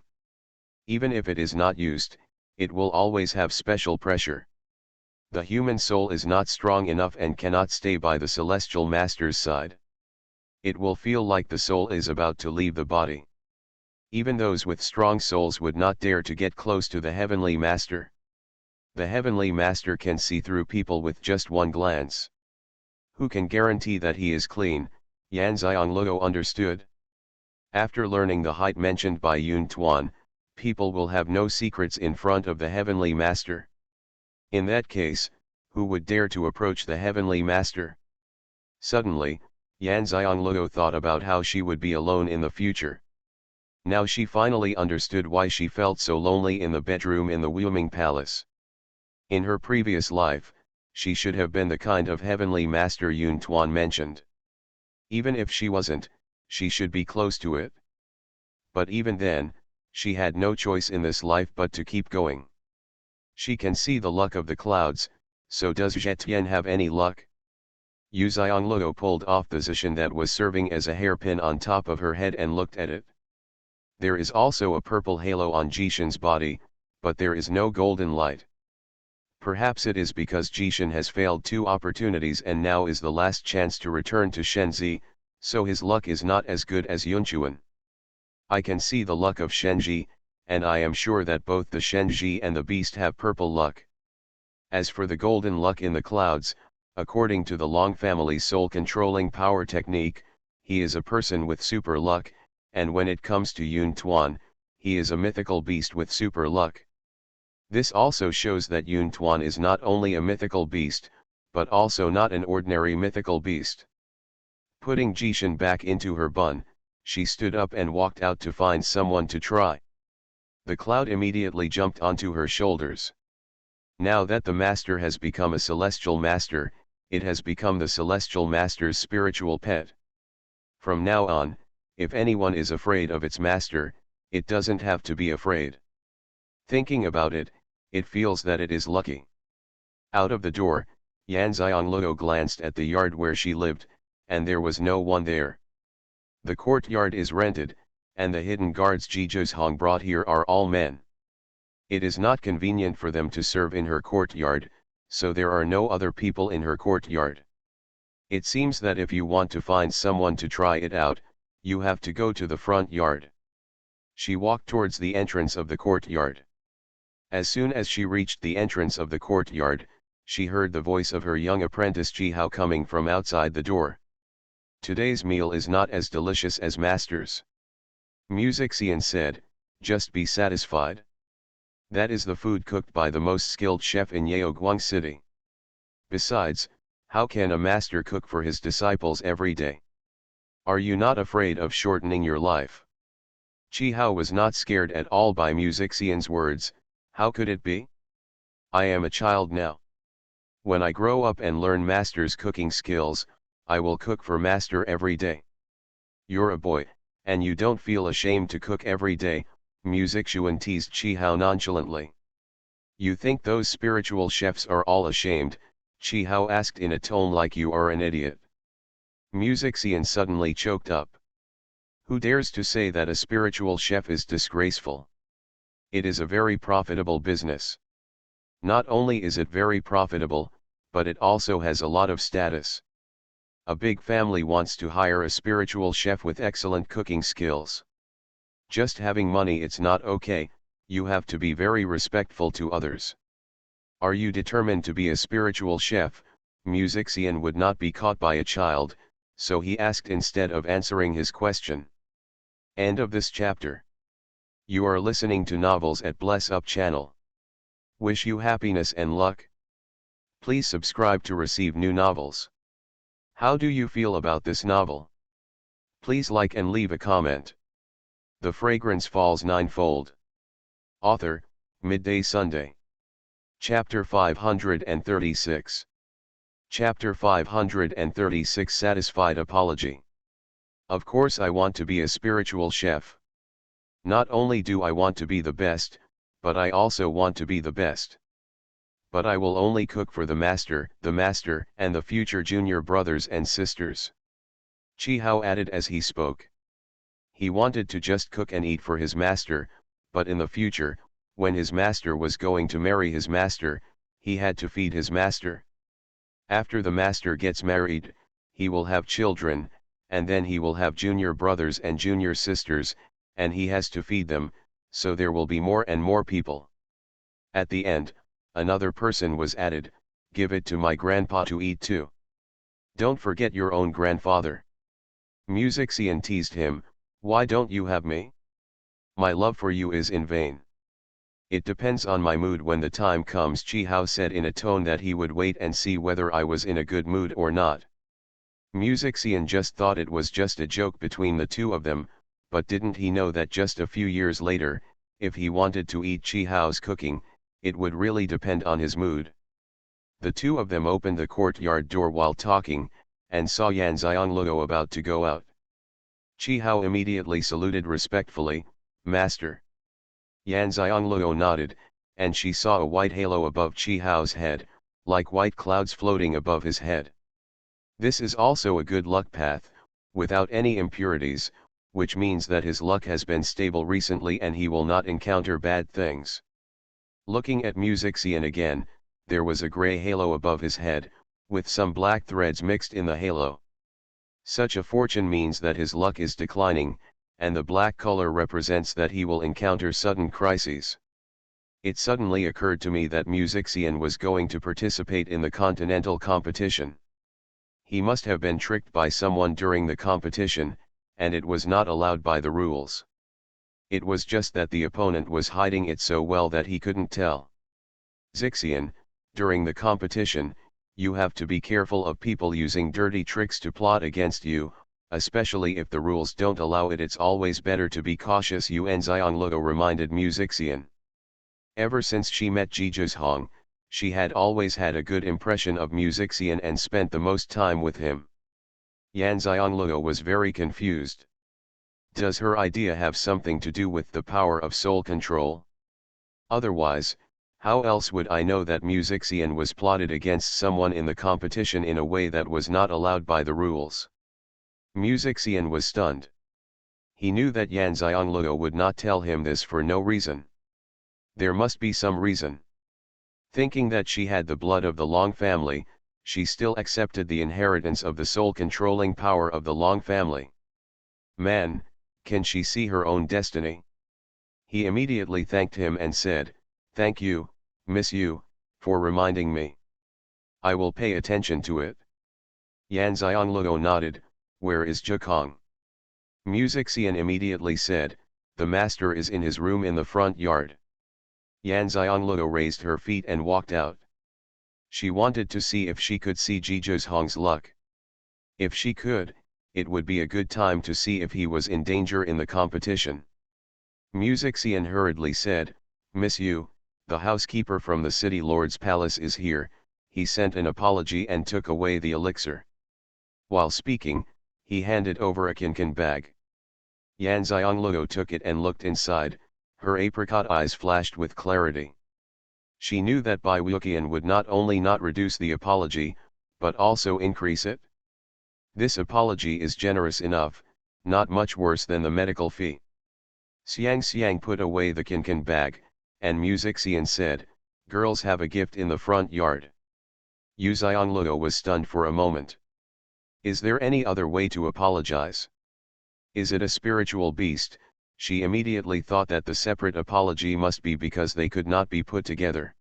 Even if it is not used, it will always have special pressure. The human soul is not strong enough and cannot stay by the celestial master's side. It will feel like the soul is about to leave the body. Even those with strong souls would not dare to get close to the heavenly master. The heavenly master can see through people with just one glance. Who can guarantee that he is clean? Yanxiangluo understood. After learning the height mentioned by Xuanhuan, people will have no secrets in front of the heavenly master. In that case, who would dare to approach the heavenly master? Suddenly, Yanxiangluo thought about how she would be alone in the future. Now she finally understood why she felt so lonely in the bedroom in the Wuming Palace. In her previous life, she should have been the kind of heavenly master Xuanhuan mentioned. Even if she wasn't, she should be close to it. But even then, she had no choice in this life but to keep going. She can see the luck of the clouds, so does Zetian have any luck? Yanxiangluo pulled off the zishan that was serving as a hairpin on top of her head and looked at it. There is also a purple halo on Jishan's body, but there is no golden light. Perhaps it is because Jishan has failed 2 opportunities and now is the last chance to return to Shenzi, so his luck is not as good as Xuanhuan. I can see the luck of Shenji, and I am sure that both the Shenji and the beast have purple luck. As for the golden luck in the clouds, according to the Long family's soul controlling power technique, he is a person with super luck, and when it comes to Xuanhuan, he is a mythical beast with super luck. This also shows that Xuanhuan is not only a mythical beast, but also not an ordinary mythical beast. Putting Jishan back into her bun, she stood up and walked out to find someone to try. The cloud immediately jumped onto her shoulders. Now that the master has become a celestial master, it has become the celestial master's spiritual pet. From now on, if anyone is afraid of its master, it doesn't have to be afraid. Thinking about it, it feels that it is lucky. Out of the door, Yanxiangluo glanced at the yard where she lived, and there was no one there. The courtyard is rented, and the hidden guards Jizhong brought here are all men. It is not convenient for them to serve in her courtyard, so there are no other people in her courtyard. It seems that if you want to find someone to try it out, you have to go to the front yard. She walked towards the entrance of the courtyard. As soon as she reached the entrance of the courtyard, she heard the voice of her young apprentice Jihao coming from outside the door. Today's meal is not as delicious as master's. Xian said, just be satisfied. That is the food cooked by the most skilled chef in Yaoguang City. Besides, how can a master cook for his disciples every day? Are you not afraid of shortening your life? Jihao was not scared at all by Xian's words. How could it be? I am a child now. When I grow up and learn master's cooking skills, I will cook for master every day. You're a boy, and you don't feel ashamed to cook every day, Xuan teased Jihao nonchalantly. You think those spiritual chefs are all ashamed? Jihao asked in a tone like you are an idiot. Xian suddenly choked up. Who dares to say that a spiritual chef is disgraceful? It is a very profitable business. Not only is it very profitable, but it also has a lot of status. A big family wants to hire a spiritual chef with excellent cooking skills. Just having money, it's not okay, you have to be very respectful to others. Are you determined to be a spiritual chef? Xian would not be caught by a child, so he asked instead of answering his question. End of this chapter. You are listening to novels at Bless Up channel. Wish you happiness and luck. Please subscribe to receive new novels. How do you feel about this novel? Please like and leave a comment. The Fragrance Falls Ninefold. Author, Midday Sunday. Chapter 536. Chapter 536 Satisfied Apology. Of course I want to be a spiritual chef. Not only do I want to be the best, but I also want to be the best. But I will only cook for the master, and the future junior brothers and sisters. Chi Hao added as he spoke. He wanted to just cook and eat for his master, but in the future, when his master was going to marry his master, he had to feed his master. After the master gets married, he will have children, and then he will have junior brothers and junior sisters, and he has to feed them, so there will be more and more people. At the end, another person was added, give it to my grandpa to eat too. Don't forget your own grandfather. Xian teased him, why don't you have me? My love for you is in vain. It depends on my mood when the time comes, Chi Hao said in a tone that he would wait and see whether I was in a good mood or not. Xian just thought it was just a joke between the two of them, but didn't he know that just a few years later, if he wanted to eat Chi Hao's cooking, it would really depend on his mood. The two of them opened the courtyard door while talking, and saw Yan Xiangluo about to go out. Chi Hao immediately saluted respectfully, Master. Yan Xiangluo nodded, and she saw a white halo above Chi Hao's head, like white clouds floating above his head. This is also a good luck path, without any impurities, which means that his luck has been stable recently and he will not encounter bad things. Looking at Xian again, there was a gray halo above his head, with some black threads mixed in the halo. Such a fortune means that his luck is declining, and the black color represents that he will encounter sudden crises. It suddenly occurred to me that Xian was going to participate in the continental competition. He must have been tricked by someone during the competition, and it was not allowed by the rules. It was just that the opponent was hiding it so well that he couldn't tell. Xian, during the competition, you have to be careful of people using dirty tricks to plot against you, especially if the rules don't allow it. It's always better to be cautious, Yuan Xiangluo reminded Xian. Ever since she met Zhizhong, she had always had a good impression of Xian and spent the most time with him. Yan Xiangluo was very confused. Does her idea have something to do with the power of soul control? Otherwise, how else would I know that Xian was plotted against someone in the competition in a way that was not allowed by the rules? Xian was stunned. He knew that Yan Xiangluo would not tell him this for no reason. There must be some reason. Thinking that she had the blood of the Long family, she still accepted the inheritance of the soul-controlling power of the Long family. Man, can she see her own destiny? He immediately thanked him and said, thank you, Miss Yu, for reminding me. I will pay attention to it. Yan Xiangluo nodded, where is Zhikong? Xian immediately said, the master is in his room in the front yard. Yan Xiangluo raised her feet and walked out. She wanted to see if she could see Zhizhong's luck. If she could, it would be a good time to see if he was in danger in the competition. Xian hurriedly said, Miss Yu, the housekeeper from the city lord's palace is here. He sent an apology and took away the elixir. While speaking, he handed over a kinkan bag. Yan Xiangluo took it and looked inside, her apricot eyes flashed with clarity. She knew that Bai Wuqian would not only not reduce the apology, but also increase it. This apology is generous enough, not much worse than the medical fee. Xianxia put away the kinkan bag, and Xian said, girls have a gift in the front yard. Yu Xiangluo was stunned for a moment. Is there any other way to apologize? Is it a spiritual beast? She immediately thought that the separate apology must be because they could not be put together.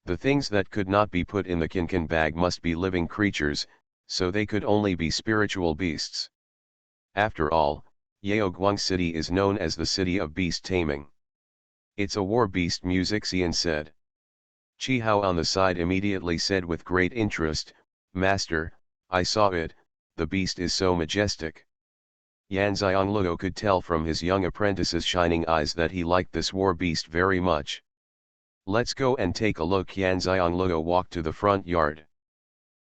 The things that could not be put in the kinkan bag must be living creatures, so they could only be spiritual beasts. After all, Yaoguang City is known as the city of beast taming. It's a war beast, Xian said. Chi Hao on the side immediately said with great interest, "Master, I saw it, the beast is so majestic." Yan Xiangluo could tell from his young apprentice's shining eyes that he liked this war beast very much. "Let's go and take a look." Yan Xiangluo walked to the front yard.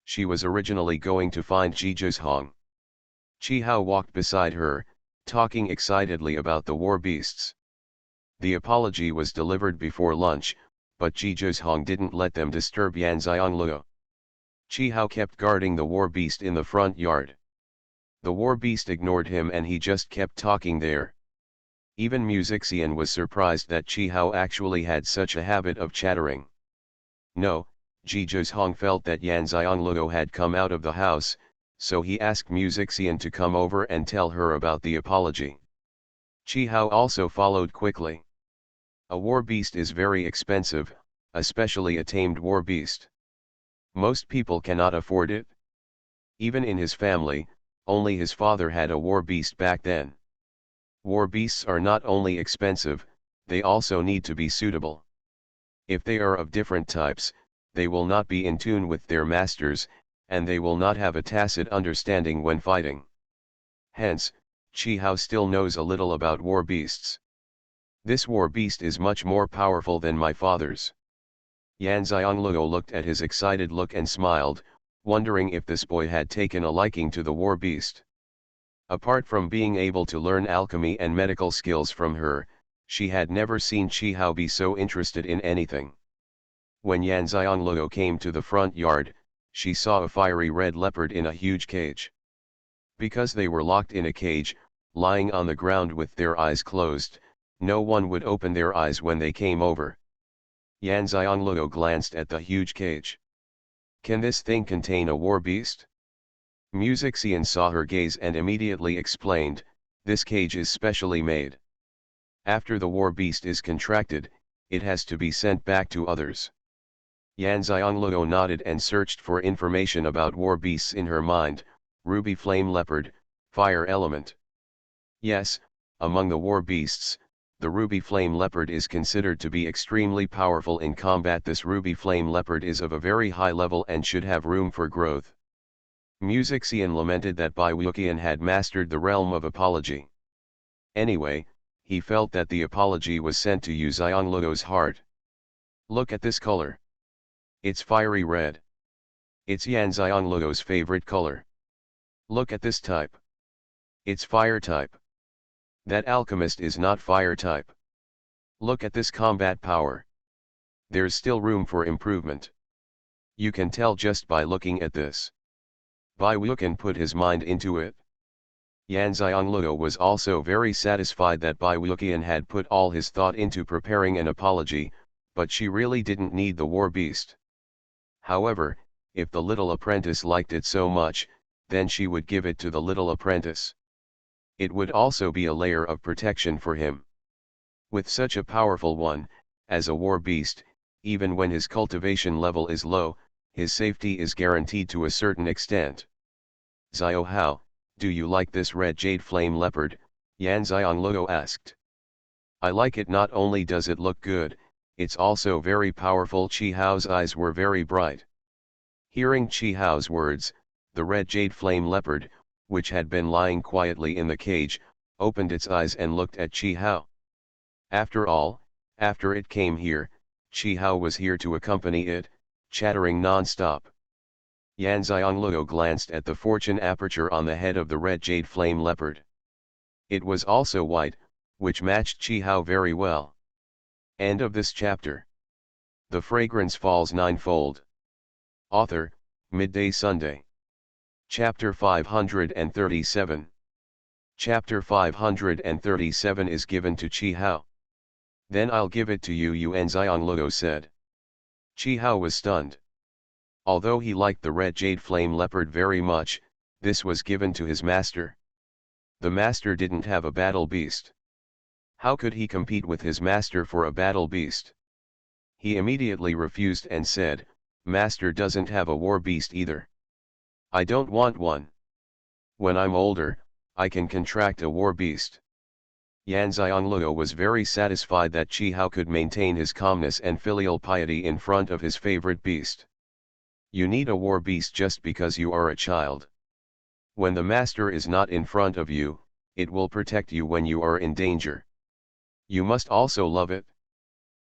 She was originally going to find Zhizhong. Chi Hao walked beside her, talking excitedly about the war beasts. The apology was delivered before lunch, but Zhizhong didn't let them disturb Yan Xiangluo. Chi Hao kept guarding the war beast in the front yard. The war beast ignored him and he just kept talking there. Even Xian was surprised that Chi Hao actually had such a habit of chattering. No, Zhizhong felt that Yan Xiangluo had come out of the house, so he asked Xian to come over and tell her about the apology. Chi Hao also followed quickly. A war beast is very expensive, especially a tamed war beast. Most people cannot afford it. Even in his family, only his father had a war beast back then. War beasts are not only expensive, they also need to be suitable. If they are of different types, they will not be in tune with their masters, and they will not have a tacit understanding when fighting. Hence, Chi Hao still knows a little about war beasts. This war beast is much more powerful than my father's. Yan Xiangluo looked at his excited look and smiled, wondering if this boy had taken a liking to the war beast. Apart from being able to learn alchemy and medical skills from her, she had never seen Chi Hao be so interested in anything. When Yan Xiangluo came to the front yard, she saw a fiery red leopard in a huge cage. Because they were locked in a cage, lying on the ground with their eyes closed, no one would open their eyes when they came over. Yan Xiangluo glanced at the huge cage. "Can this thing contain a war beast?" Xian saw her gaze and immediately explained, "This cage is specially made. After the war beast is contracted, it has to be sent back to others." Yan Xiangluo nodded and searched for information about war beasts in her mind. Ruby flame leopard, fire element. Yes, among the war beasts, the ruby flame leopard is considered to be extremely powerful in combat. This ruby flame leopard is of a very high level and should have room for growth. Xian lamented that BeautifulFemaleLead had mastered the realm of apology. Anyway, he felt that the apology was sent to Xiangluo's heart. "Look at this color. It's fiery red. It's Yan Xiangluo's favorite color. Look at this type. It's fire type. That alchemist is not fire type. Look at this combat power. There's still room for improvement. You can tell just by looking at this." BeautifulFemaleLead put his mind into it. Yan Xiangluo was also very satisfied that BeautifulFemaleLead had put all his thought into preparing an apology, but she really didn't need the war beast. However, if the little apprentice liked it so much, then she would give it to the little apprentice. It would also be a layer of protection for him. With such a powerful one, as a war beast, even when his cultivation level is low, his safety is guaranteed to a certain extent. "Xiao Hao, do you like this red jade flame leopard?" Yan Xiangluo asked. "I like it. Not only does it look good, it's also very powerful." Chi Hao's eyes were very bright. Hearing Chi Hao's words, the red jade flame leopard, which had been lying quietly in the cage, opened its eyes and looked at Chi Hao. After all, after it came here, Chi Hao was here to accompany it, chattering non-stop. Yan Xiangluo glanced at the fortune aperture on the head of the red jade flame leopard. It was also white, which matched Chi Hao very well. End of this chapter. The Fragrance Falls Ninefold. Author, Midday Sunday. Chapter 537. Chapter 537 is given to Chi Hao. "Then I'll give it to you," Yan Xiangluo said. Chi Hao was stunned. Although he liked the red jade flame leopard very much, this was given to his master. The master didn't have a battle beast. How could he compete with his master for a battle beast? He immediately refused and said, "Master doesn't have a war beast either. I don't want one. When I'm older, I can contract a war beast." Yan Xianglue was very satisfied that Chi Hao could maintain his calmness and filial piety in front of his favorite beast. You need a war beast just because you are a child. When the master is not in front of you, it will protect you when you are in danger. You must also love it.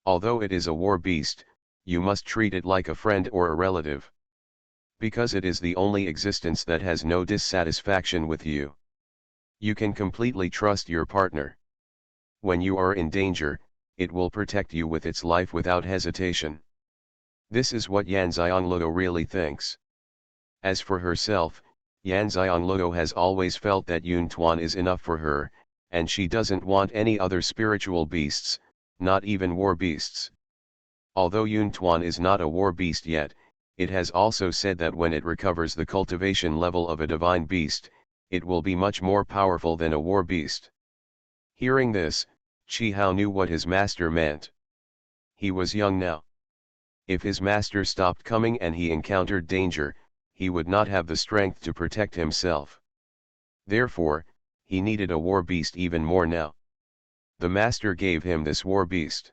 Although it is a war beast, you must treat it like a friend or a relative. Because it is the only existence that has no dissatisfaction with you. You can completely trust your partner. When you are in danger, it will protect you with its life without hesitation. This is what Yan Xianglue really thinks. As for herself, Yan Xianglue has always felt that Xuanhuan is enough for her, and she doesn't want any other spiritual beasts, not even war beasts. Although Xuanhuan is not a war beast yet, it has also said that when it recovers the cultivation level of a divine beast, it will be much more powerful than a war beast. Hearing this, Chi Hao knew what his master meant. He was young now. If his master stopped coming and he encountered danger, he would not have the strength to protect himself. Therefore, he needed a war beast even more now. The master gave him this war beast.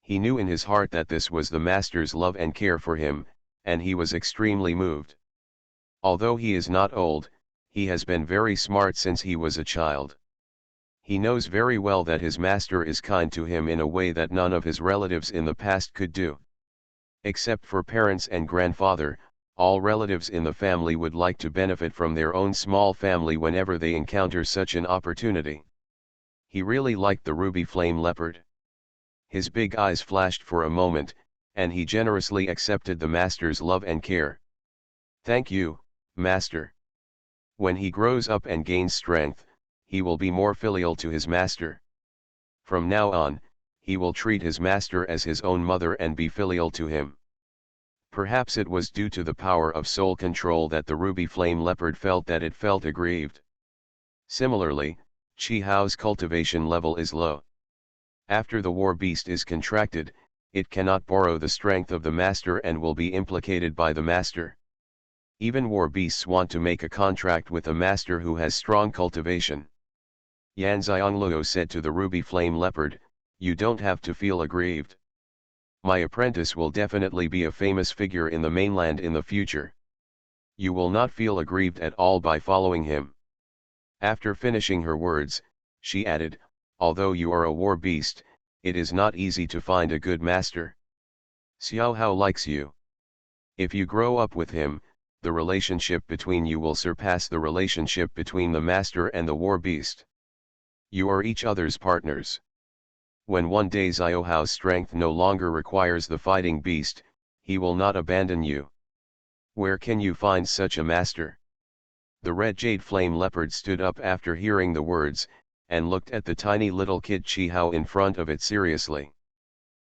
He knew in his heart that this was the master's love and care for him, and he was extremely moved. Although he is not old, he has been very smart since he was a child. He knows very well that his master is kind to him in a way that none of his relatives in the past could do. Except for parents and grandfather, all relatives in the family would like to benefit from their own small family whenever they encounter such an opportunity. He really liked the ruby flame leopard. His big eyes flashed for a moment, and he generously accepted the master's love and care. Thank you, master. When he grows up and gains strength, he will be more filial to his master. From now on, he will treat his master as his own mother and be filial to him. Perhaps it was due to the power of soul control that the ruby flame leopard felt that it felt aggrieved. Similarly, Chi Hao's cultivation level is low. After the war beast is contracted, it cannot borrow the strength of the master and will be implicated by the master. Even war beasts want to make a contract with a master who has strong cultivation. Yan Xianglue said to the ruby flame leopard, "You don't have to feel aggrieved. My apprentice will definitely be a famous figure in the mainland in the future. You will not feel aggrieved at all by following him." After finishing her words, she added, "Although you are a war beast, it is not easy to find a good master. Xiao Hao likes you. If you grow up with him, the relationship between you will surpass the relationship between the master and the war beast. You are each other's partners. When one day Xiao Hao's strength no longer requires the fighting beast, he will not abandon you. Where can you find such a master?" The red jade flame leopard stood up after hearing the words, and looked at the tiny little kid Chi Hao in front of it seriously.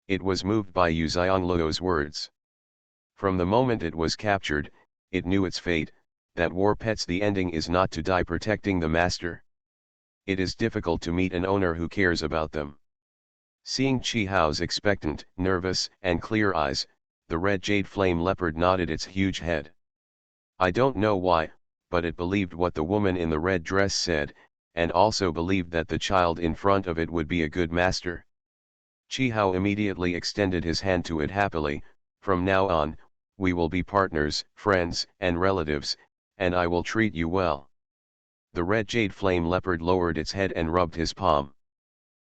It was moved by Yu Xiangluo's words. From the moment it was captured, it knew its fate, that war pets the ending is not to die protecting the master. It is difficult to meet an owner who cares about them. Seeing Chi Hao's expectant, nervous, and clear eyes, the red jade flame leopard nodded its huge head. I don't know why, but it believed what the woman in the red dress said, and also believed that the child in front of it would be a good master. Chi Hao immediately extended his hand to it happily. "From now on, we will be partners, friends, and relatives, and I will treat you well." The red jade flame leopard lowered its head and rubbed his palm.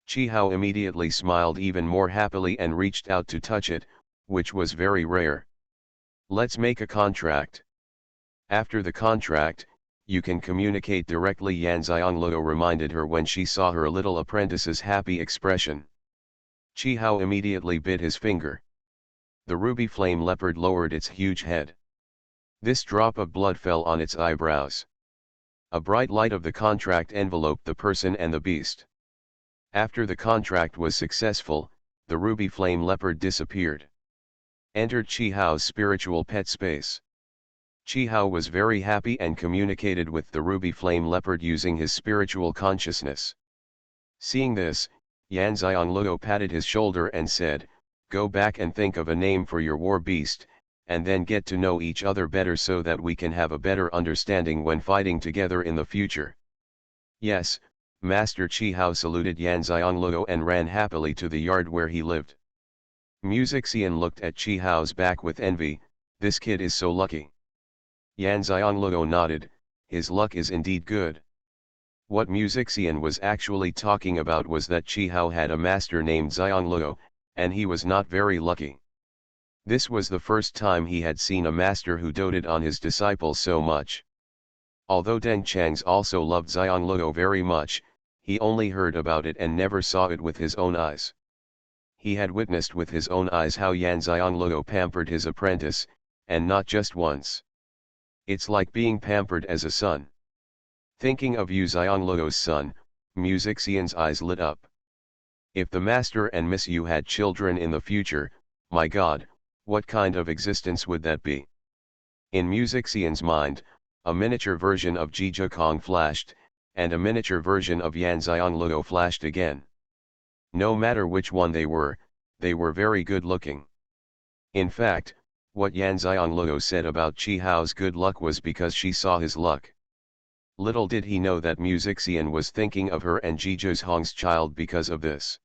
Chi Hao immediately smiled even more happily and reached out to touch it, which was very rare. "Let's make a contract. After the contract, you can communicate directly," Yan Xianglue reminded her when she saw her little apprentice's happy expression. Chi Hao immediately bit his finger. The ruby flame leopard lowered its huge head. This drop of blood fell on its eyebrows. A bright light of the contract enveloped the person and the beast. After the contract was successful, the ruby flame leopard disappeared. Entered Chi Hao's spiritual pet space. Chi Hao was very happy and communicated with the ruby flame leopard using his spiritual consciousness. Seeing this, Yan Xianglue patted his shoulder and said, "Go back and think of a name for your war beast, and then get to know each other better so that we can have a better understanding when fighting together in the future." "Yes, Master Chi Hao saluted Yan Xiangluo and ran happily to the yard where he lived. Music Xian looked at Chi Hao's back with envy. This kid is so lucky. Yan Xiangluo nodded, his luck is indeed good. What Music Xian was actually talking about was that Chi Hao had a master named Xiangluo, and he was not very lucky. This was the first time he had seen a master who doted on his disciples so much. Although Deng Chang's also loved Xiangluo very much, he only heard about it and never saw it with his own eyes. He had witnessed with his own eyes how Yan Xiangluo pampered his apprentice, and not just once. It's like being pampered as a son. Thinking of Yu Xiangluo's son, Music Xian's eyes lit up. If the master and Miss Yu had children in the future, my God, what kind of existence would that be? In Music Xian's mind, a miniature version of Ji Kong flashed, and a miniature version of Yan Xiangluo flashed again. No matter which one they were very good looking. In fact, what Yan Xiangluo said about Chi Hao's good luck was because she saw his luck. Little did he know that Music Xian was thinking of her and Ji Hong's child because of this.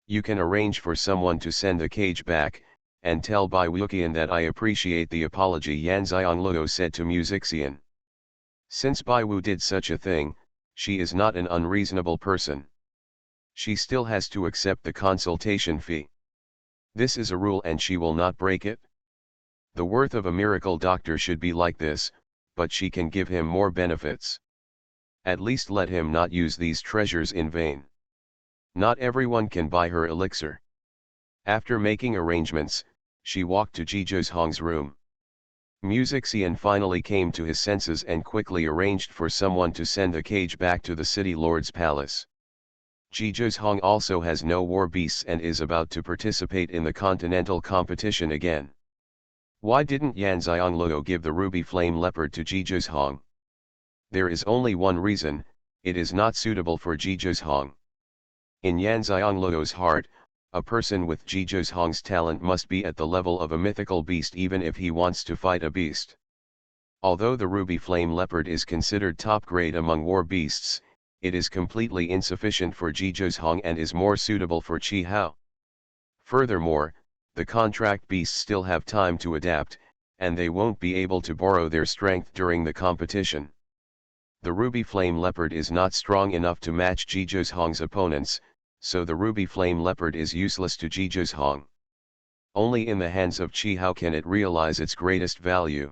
You can arrange for someone to send the cage back, and tell Bai Wuqian that I appreciate the apology, Yan Xiangluo said to Music Xian. Since Bai Wu did such a thing, she is not an unreasonable person. She still has to accept the consultation fee. This is a rule and she will not break it. The worth of a miracle doctor should be like this, but she can give him more benefits. At least let him not use these treasures in vain. Not everyone can buy her elixir. After making arrangements, she walked to Ji Hong's room. Music Xian finally came to his senses and quickly arranged for someone to send the cage back to the city lord's palace. Ji Hong also has no war beasts and is about to participate in the continental competition again. Why didn't Yan Xiangluo give the ruby flame leopard to Ji Hong? There is only one reason, it is not suitable for Ji Hong. In Yan Xiangluo's heart, a person with Ji Hong's talent must be at the level of a mythical beast even if he wants to fight a beast. Although the ruby flame leopard is considered top grade among war beasts, it is completely insufficient for Ji Hong and is more suitable for Chi Hao. Furthermore, the contract beasts still have time to adapt, and they won't be able to borrow their strength during the competition. The ruby flame leopard is not strong enough to match Ji Hong's opponents, so the ruby flame leopard is useless to Ji Hong. Only in the hands of Chi Hao can it realize its greatest value.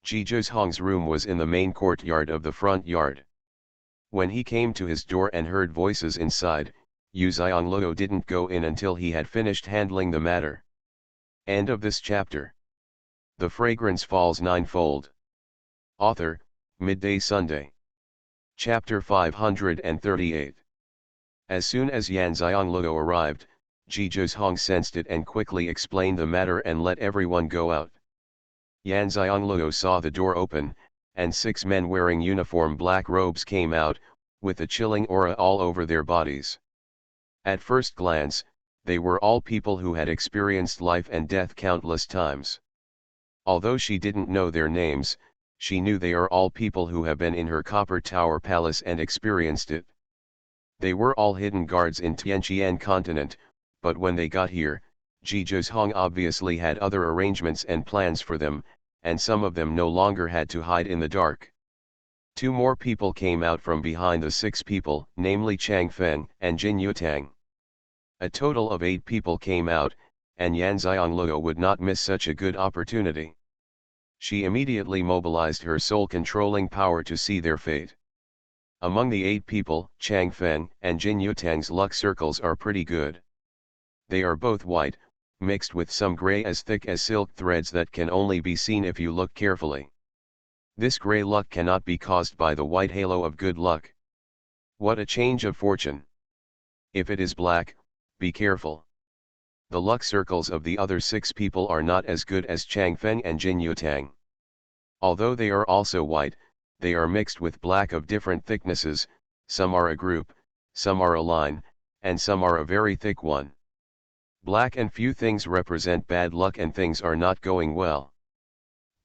Ji Hong's room was in the main courtyard of the front yard. When he came to his door and heard voices inside, Yu Xiangluo didn't go in until he had finished handling the matter. End of this chapter. The Fragrance Falls Ninefold. Author, Midday Sunday. Chapter 538. As soon as Yan Xiangluo arrived, Ji Hong sensed it and quickly explained the matter and let everyone go out. Yan Xiangluo saw the door open, and 6 men wearing uniform black robes came out, with a chilling aura all over their bodies. At first glance, they were all people who had experienced life and death countless times. Although she didn't know their names, she knew they are all people who have been in her Copper Tower Palace and experienced it. They were all hidden guards in Tianqian continent, but when they got here, Ji Hong obviously had other arrangements and plans for them, and some of them no longer had to hide in the dark. 2 more people came out from behind the 6 people, namely Chang Feng and Jin Yutang. A total of 8 people came out, and Yan Xiangluo would not miss such a good opportunity. She immediately mobilized her soul-controlling power to see their fate. Among the 8 people, Chang Feng and Jin Yutang's luck circles are pretty good. They are both white, mixed with some gray as thick as silk threads that can only be seen if you look carefully. This gray luck cannot be caused by the white halo of good luck. What a change of fortune! If it is black, be careful. The luck circles of the other 6 people are not as good as Chang Feng and Jin Yutang. Although they are also white, they are mixed with black of different thicknesses, some are a group, some are a line, and some are a very thick one. Black and few things represent bad luck and things are not going well.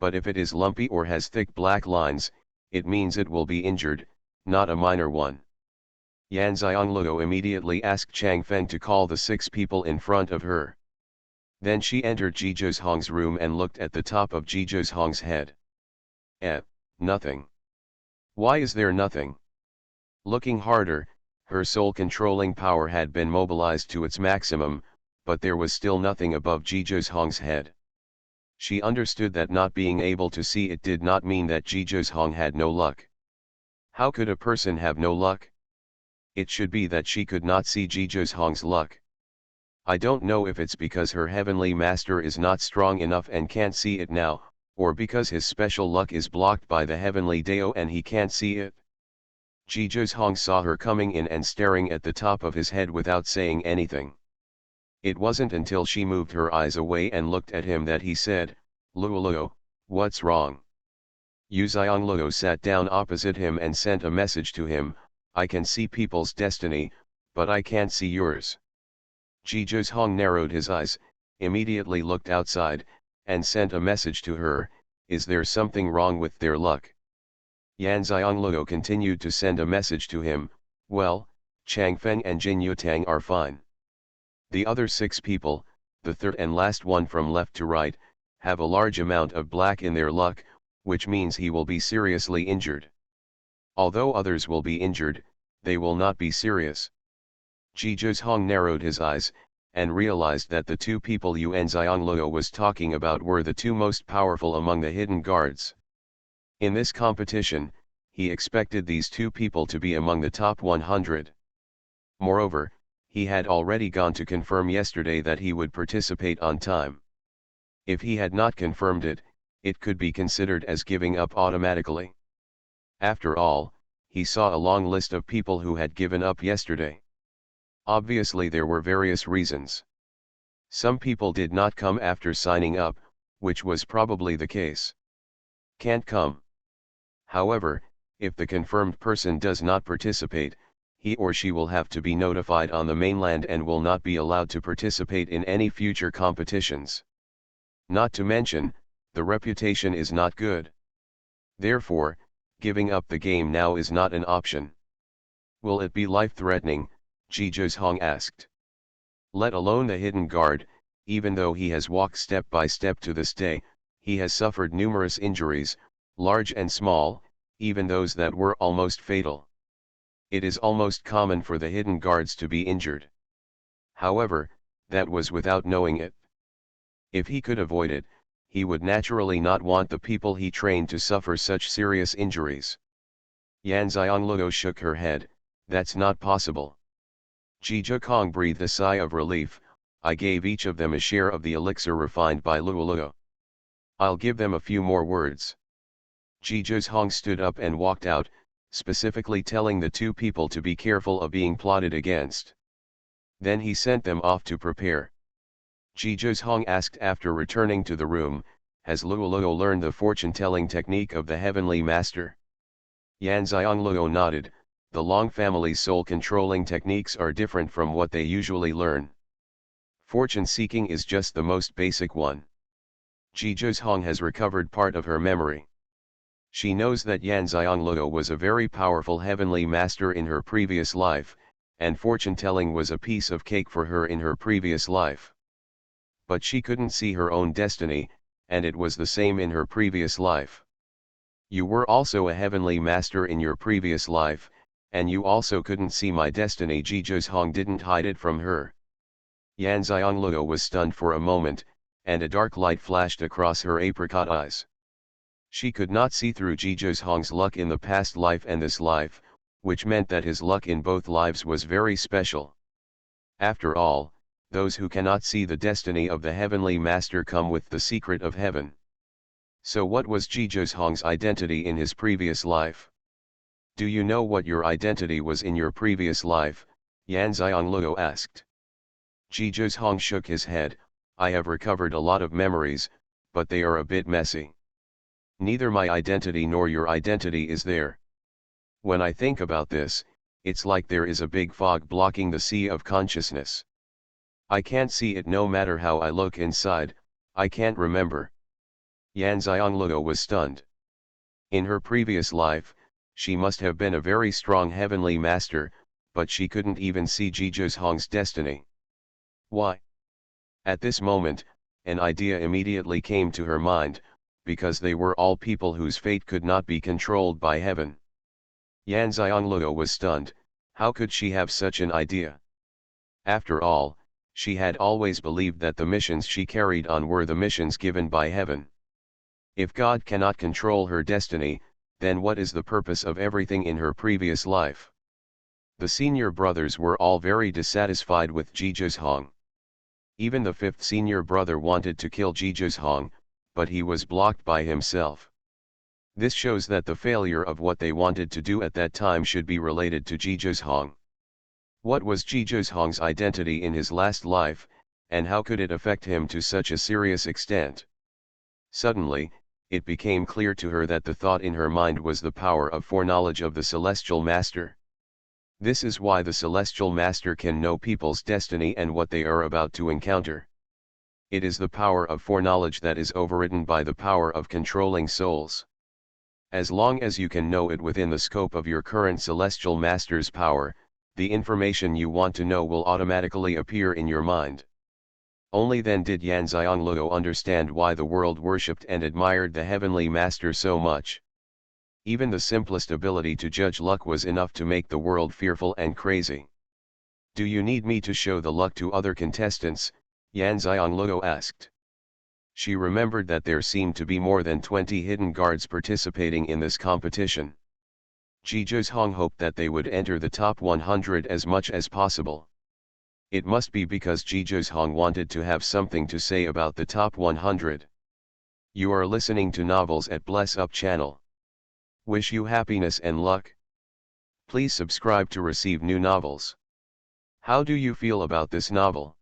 But if it is lumpy or has thick black lines, it means it will be injured, not a minor one. Yan Xiangleo immediately asked Chang Feng to call the 6 people in front of her. Then she entered Ji Hong's room and looked at the top of Ji Hong's head. Nothing. Why is there nothing? Looking harder, her soul-controlling power had been mobilized to its maximum, but there was still nothing above Ji Hong's head. She understood that not being able to see it did not mean that Ji Hong had no luck. How could a person have no luck? It should be that she could not see Ji Hong's luck. I don't know if it's because her heavenly master is not strong enough and can't see it now, or because his special luck is blocked by the heavenly Dao and he can't see it. Ji Hong saw her coming in and staring at the top of his head without saying anything. It wasn't until she moved her eyes away and looked at him that he said, "Luoluo, what's wrong?" Yu Xiangleo sat down opposite him and sent a message to him, "I can see people's destiny, but I can't see yours." Ji Hong narrowed his eyes, immediately looked outside, and sent a message to her, "Is there something wrong with their luck?" Yan Xiangleo continued to send a message to him, "Well, Chang Feng and Jin Yutang are fine. The other 6 people, the third and last one from left to right, have a large amount of black in their luck, which means he will be seriously injured. Although others will be injured, they will not be serious." Ji Hong narrowed his eyes, and realized that the 2 people Yuan Xiangleo was talking about were the 2 most powerful among the hidden guards. In this competition, he expected these 2 people to be among the top 100. Moreover, he had already gone to confirm yesterday that he would participate on time. If he had not confirmed it, it could be considered as giving up automatically. After all, he saw a long list of people who had given up yesterday. Obviously there were various reasons. Some people did not come after signing up, which was probably the case. Can't come. However, if the confirmed person does not participate, he or she will have to be notified on the mainland and will not be allowed to participate in any future competitions. Not to mention, the reputation is not good. Therefore, giving up the game now is not an option. Will it be life-threatening? Ji Hong asked. Let alone the hidden guard, even though he has walked step by step to this day, he has suffered numerous injuries, large and small, even those that were almost fatal. It is almost common for the hidden guards to be injured. However, that was without knowing it. If he could avoid it, he would naturally not want the people he trained to suffer such serious injuries. Yan Xiangleo shook her head, "That's not possible." Ji Hong breathed a sigh of relief, "I gave each of them a share of the elixir refined by Luoluo. I'll give them a few more words." Ji Hong stood up and walked out, specifically telling the 2 people to be careful of being plotted against. Then he sent them off to prepare. Ji Hong asked after returning to the room, "Has Luoluo learned the fortune-telling technique of the heavenly master?" Yan Xiangleo nodded. "The Long family's soul-controlling techniques are different from what they usually learn. Fortune-seeking is just the most basic one." Ji Hong has recovered part of her memory. She knows that Yan Xiangleo was a very powerful heavenly master in her previous life, and fortune-telling was a piece of cake for her in her previous life. But she couldn't see her own destiny, and it was the same in her previous life. You were also a heavenly master in your previous life, and you also couldn't see my destiny. Ji Hong didn't hide it from her. Yan Xiangleo was stunned for a moment, and a dark light flashed across her apricot eyes. She could not see through Ji Hong's luck in the past life and this life, which meant that his luck in both lives was very special. After all, those who cannot see the destiny of the heavenly master come with the secret of heaven. So what was Ji Hong's identity in his previous life? Do you know what your identity was in your previous life? Yan Xiangleo asked. Ji Hong shook his head, "I have recovered a lot of memories, but they are a bit messy. Neither my identity nor your identity is there. When I think about this, it's like there is a big fog blocking the sea of consciousness. I can't see it no matter how I look inside, I can't remember." Yan Xiangleo was stunned. In her previous life, she must have been a very strong heavenly master, but she couldn't even see Jizhong's destiny. Why? At this moment, an idea immediately came to her mind, because they were all people whose fate could not be controlled by heaven. Yan Xiangluo was stunned. How could she have such an idea? After all, she had always believed that the missions she carried on were the missions given by heaven. If God cannot control her destiny, then what is the purpose of everything in her previous life? The senior brothers were all very dissatisfied with Jizhong. Even the fifth senior brother wanted to kill Jizhong, but he was blocked by himself. This shows that the failure of what they wanted to do at that time should be related to Jizhong. What was Jizhong's identity in his last life, and how could it affect him to such a serious extent? Suddenly, it became clear to her that the thought in her mind was the power of foreknowledge of the Celestial Master. This is why the Celestial Master can know people's destiny and what they are about to encounter. It is the power of foreknowledge that is overridden by the power of controlling souls. As long as you can know it within the scope of your current Celestial Master's power, the information you want to know will automatically appear in your mind. Only then did Yan Xiangluo understand why the world worshipped and admired the Heavenly Master so much. Even the simplest ability to judge luck was enough to make the world fearful and crazy. "Do you need me to show the luck to other contestants?" Yan Xiangluo asked. She remembered that there seemed to be more than 20 hidden guards participating in this competition. Jizhong hoped that they would enter the top 100 as much as possible. It must be because Jizhong wanted to have something to say about the top 100. You are listening to novels at Bless Up channel. Wish you happiness and luck. Please subscribe to receive new novels. How do you feel about this novel?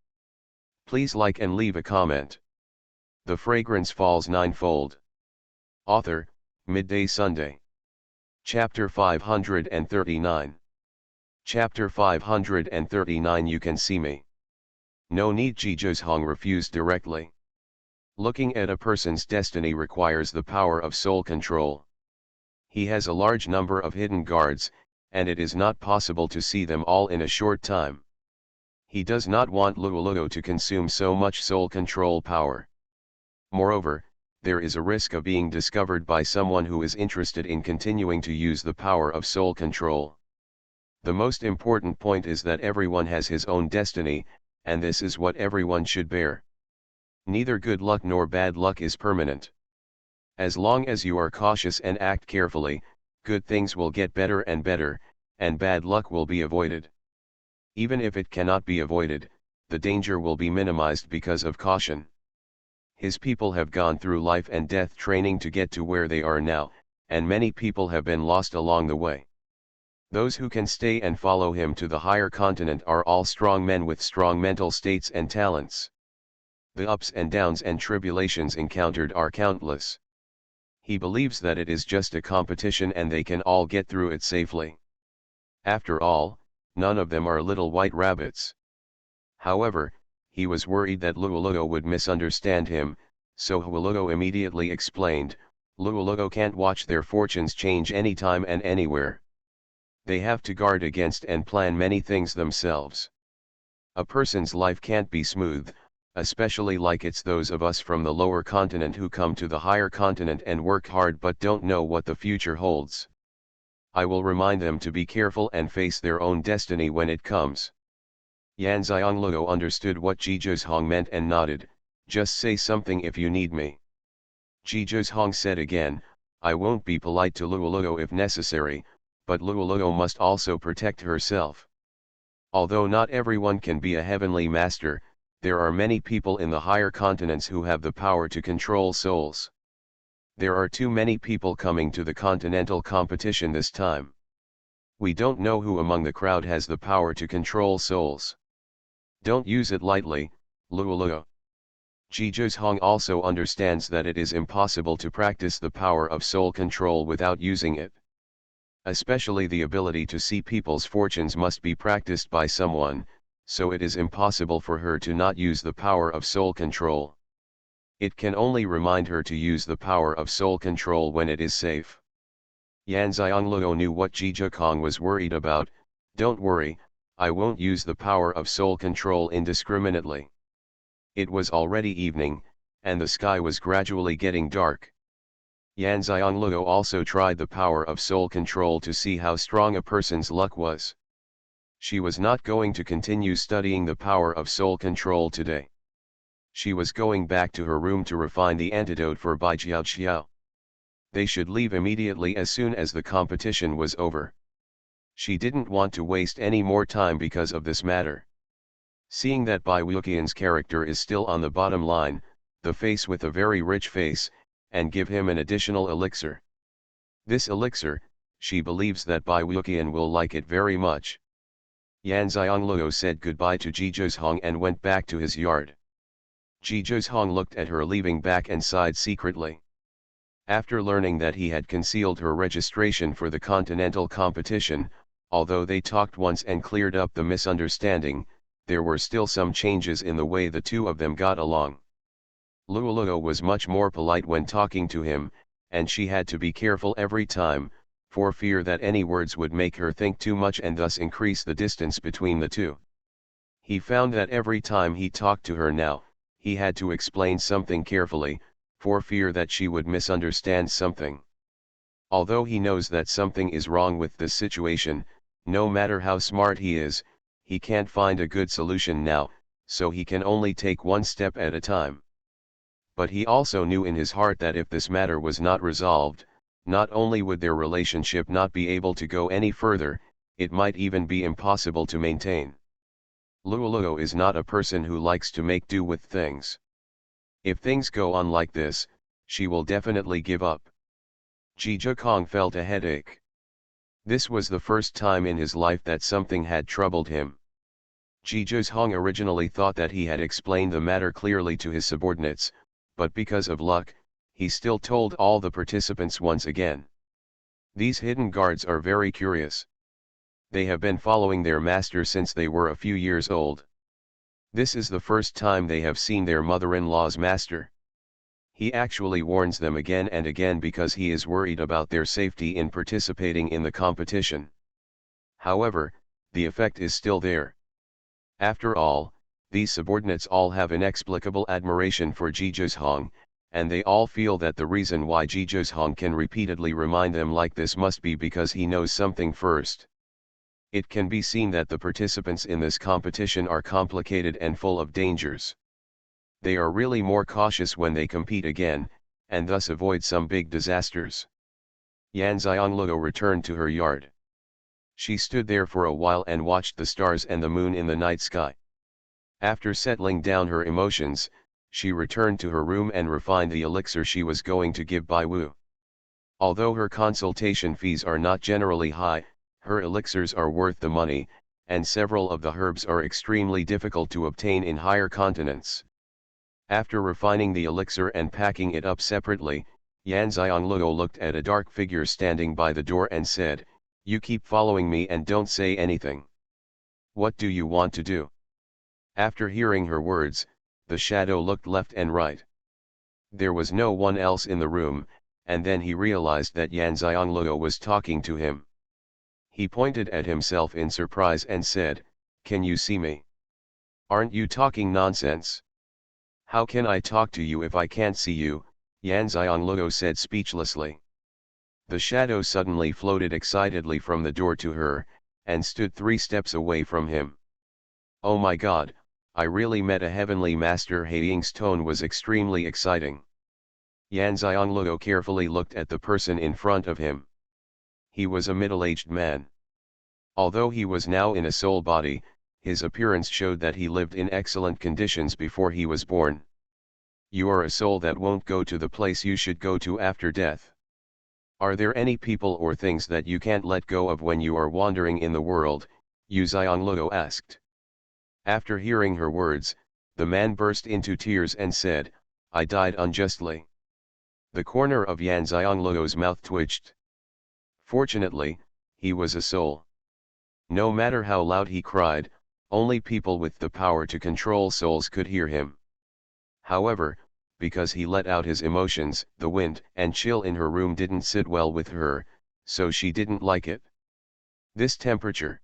Please like and leave a comment. The Fragrance Falls Ninefold. Author, Midday Sunday. Chapter 539. Chapter 539. You can see me. No need. Jizhong refused directly. Looking at a person's destiny requires the power of soul control. He has a large number of hidden guards, and it is not possible to see them all in a short time. He does not want Luoluo to consume so much soul control power. Moreover, there is a risk of being discovered by someone who is interested in continuing to use the power of soul control. The most important point is that everyone has his own destiny, and this is what everyone should bear. Neither good luck nor bad luck is permanent. As long as you are cautious and act carefully, good things will get better, and bad luck will be avoided. Even if it cannot be avoided, the danger will be minimized because of caution. His people have gone through life and death training to get to where they are now, and many people have been lost along the way. Those who can stay and follow him to the higher continent are all strong men with strong mental states and talents. The ups and downs and tribulations encountered are countless. He believes that it is just a competition and they can all get through it safely. After all, none of them are little white rabbits. However, he was worried that Luoluo would misunderstand him, so Luoluo immediately explained, Luoluo can't watch their fortunes change anytime and anywhere. They have to guard against and plan many things themselves. A person's life can't be smooth, especially like it's those of us from the lower continent who come to the higher continent and work hard but don't know what the future holds. I will remind them to be careful and face their own destiny when it comes. Yan Xiangluo understood what Jizhong meant and nodded. Just say something if you need me. Jizhong said again, I won't be polite to Luoluo if necessary, but Luoluo must also protect herself. Although not everyone can be a heavenly master, there are many people in the higher continents who have the power to control souls. There are too many people coming to the continental competition this time. We don't know who among the crowd has the power to control souls. Don't use it lightly, Luoluo. Jizhong also understands that it is impossible to practice the power of soul control without using it. Especially the ability to see people's fortunes must be practiced by someone, so it is impossible for her to not use the power of soul control. It can only remind her to use the power of soul control when it is safe. Yan Xiangluo knew what Jizhong was worried about. Don't worry, I won't use the power of soul control indiscriminately. It was already evening, and the sky was gradually getting dark. Yan Xianglego also tried the power of soul control to see how strong a person's luck was. She was not going to continue studying the power of soul control today. She was going back to her room to refine the antidote for Bai Xiao. They should leave immediately as soon as the competition was over. She didn't want to waste any more time because of this matter. Seeing that Bai Wuqian's character is still on the bottom line, the face with a very rich face, and give him an additional elixir. This elixir, she believes that Bai Wuqian will like it very much. Yan Xianglego said goodbye to Ji Zhozhong and went back to his yard. Ji Zhozhong looked at her leaving back and sighed secretly. After learning that he had concealed her registration for the continental competition, although they talked once and cleared up the misunderstanding, there were still some changes in the way the two of them got along. Luoluo was much more polite when talking to him, and she had to be careful every time, for fear that any words would make her think too much and thus increase the distance between the two. He found that every time he talked to her now, he had to explain something carefully, for fear that she would misunderstand something. Although he knows that something is wrong with this situation, no matter how smart he is, he can't find a good solution now, so he can only take one step at a time. But he also knew in his heart that if this matter was not resolved, not only would their relationship not be able to go any further, it might even be impossible to maintain. Luoluo is not a person who likes to make do with things. If things go on like this, she will definitely give up. Ji Zhokong felt a headache. This was the first time in his life that something had troubled him. Ji Zhozhong originally thought that he had explained the matter clearly to his subordinates, but because of luck, he still told all the participants once again. These hidden guards are very curious. They have been following their master since they were a few years old. This is the first time they have seen their mother-in-law's master. He actually warns them again and again because he is worried about their safety in participating in the competition. However, the effect is still there. After all, these subordinates all have inexplicable admiration for Ji Zhozhong, and they all feel that the reason why Ji Zhozhong can repeatedly remind them like this must be because he knows something first. It can be seen that the participants in this competition are complicated and full of dangers. They are really more cautious when they compete again, and thus avoid some big disasters. Yan Xianglego returned to her yard. She stood there for a while and watched the stars and the moon in the night sky. After settling down her emotions, she returned to her room and refined the elixir she was going to give Bai Wu. Although her consultation fees are not generally high, her elixirs are worth the money, and several of the herbs are extremely difficult to obtain in higher continents. After refining the elixir and packing it up separately, Yan Xianglego looked at a dark figure standing by the door and said, "You keep following me and don't say anything. What do you want to do?" After hearing her words, the shadow looked left and right. There was no one else in the room, and then he realized that Yan Xianglego was talking to him. He pointed at himself in surprise and said, "Can you see me? Aren't you talking nonsense?" "How can I talk to you if I can't see you?" Yan Xianglego said speechlessly. The shadow suddenly floated excitedly from the door to her, and stood 3 steps away from him. "Oh my God, I really met a heavenly master." Haiying's tone was extremely exciting. Yan Xianglego carefully looked at the person in front of him. He was a middle-aged man. Although he was now in a soul body, his appearance showed that he lived in excellent conditions before he was born. "You are a soul that won't go to the place you should go to after death. Are there any people or things that you can't let go of when you are wandering in the world?" Yu Xianglego asked. After hearing her words, the man burst into tears and said, "I died unjustly." The corner of Yan Xianglego's mouth twitched. Fortunately, he was a soul. No matter how loud he cried, only people with the power to control souls could hear him. However, because he let out his emotions, the wind and chill in her room didn't sit well with her, so she didn't like it. This temperature.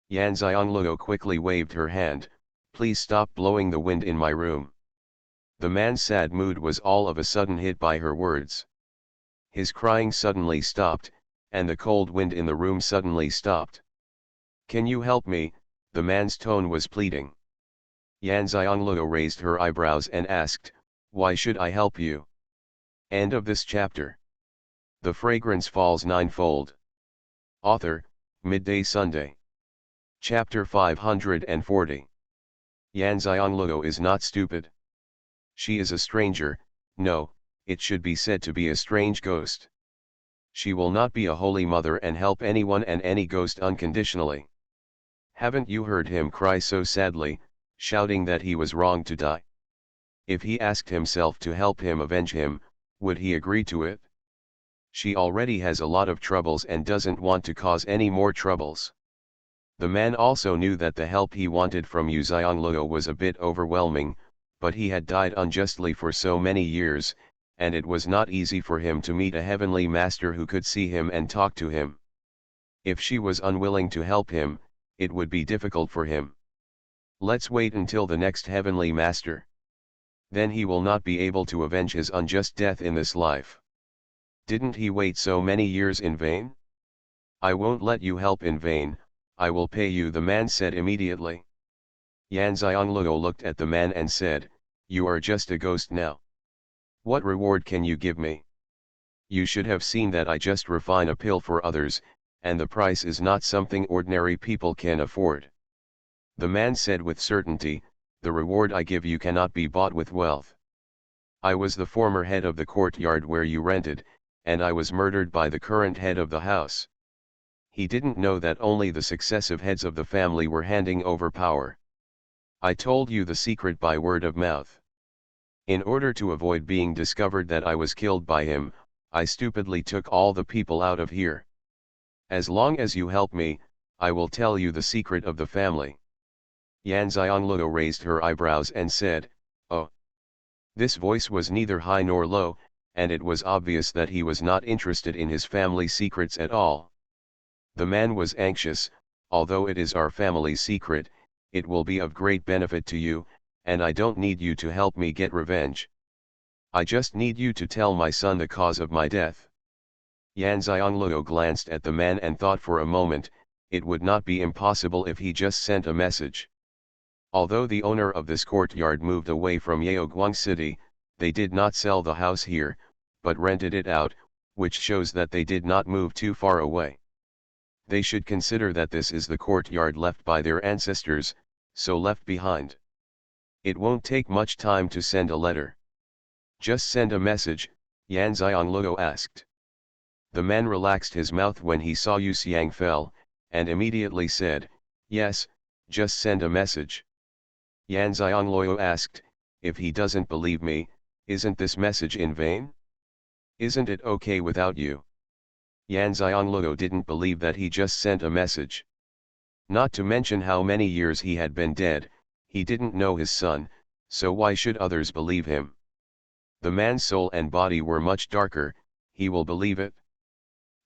Yan Xiangluo quickly waved her hand, "Please stop blowing the wind in my room." The man's sad mood was all of a sudden hit by her words. His crying suddenly stopped, and the cold wind in the room suddenly stopped. "Can you help me?" the man's tone was pleading. Yan Xiangluo raised her eyebrows and asked, "Why should I help you?" End of this chapter. The Fragrance Falls Ninefold. Author, Midday Sunday. Chapter 540. Yan Xiangluo is not stupid. She is a stranger, no, it should be said to be a strange ghost. She will not be a holy mother and help anyone and any ghost unconditionally. Haven't you heard him cry so sadly, shouting that he was wrong to die? If he asked himself to help him avenge him, would he agree to it? She already has a lot of troubles and doesn't want to cause any more troubles. The man also knew that the help he wanted from Yu Xiangluo was a bit overwhelming, but he had died unjustly for so many years, and it was not easy for him to meet a heavenly master who could see him and talk to him. If she was unwilling to help him, it would be difficult for him. Let's wait until the next heavenly master. Then he will not be able to avenge his unjust death in this life. Didn't he wait so many years in vain? I won't let you help in vain, I will pay you, the man said immediately. Yan Xiangluo looked at the man and said, "You are just a ghost now. What reward can you give me? You should have seen that I just refine a pill for others, and the price is not something ordinary people can afford." The man said with certainty, "The reward I give you cannot be bought with wealth. I was the former head of the courtyard where you rented, and I was murdered by the current head of the house." He didn't know that only the successive heads of the family were handing over power. "I told you the secret by word of mouth. In order to avoid being discovered that I was killed by him, I stupidly took all the people out of here. As long as you help me, I will tell you the secret of the family." Yan Xiangluo raised her eyebrows and said, "Oh." This voice was neither high nor low, and it was obvious that he was not interested in his family secrets at all. The man was anxious, "Although it is our family's secret, it will be of great benefit to you, and I don't need you to help me get revenge. I just need you to tell my son the cause of my death." Yan Xiangluo glanced at the man and thought for a moment, it would not be impossible if he just sent a message. Although the owner of this courtyard moved away from Yaoguang City, they did not sell the house here, but rented it out, which shows that they did not move too far away. They should consider that this is the courtyard left by their ancestors, so left behind. It won't take much time to send a letter. "Just send a message?" Yan Xiangluo asked. The man relaxed his mouth when he saw Yu Xiang fell, and immediately said, "Yes, just send a message." Yan Xiangluo asked, "If he doesn't believe me, isn't this message in vain? Isn't it okay without you?" Yan Xiangluo didn't believe that he just sent a message. Not to mention how many years he had been dead, he didn't know his son, so why should others believe him? The man's soul and body were much darker, he will believe it.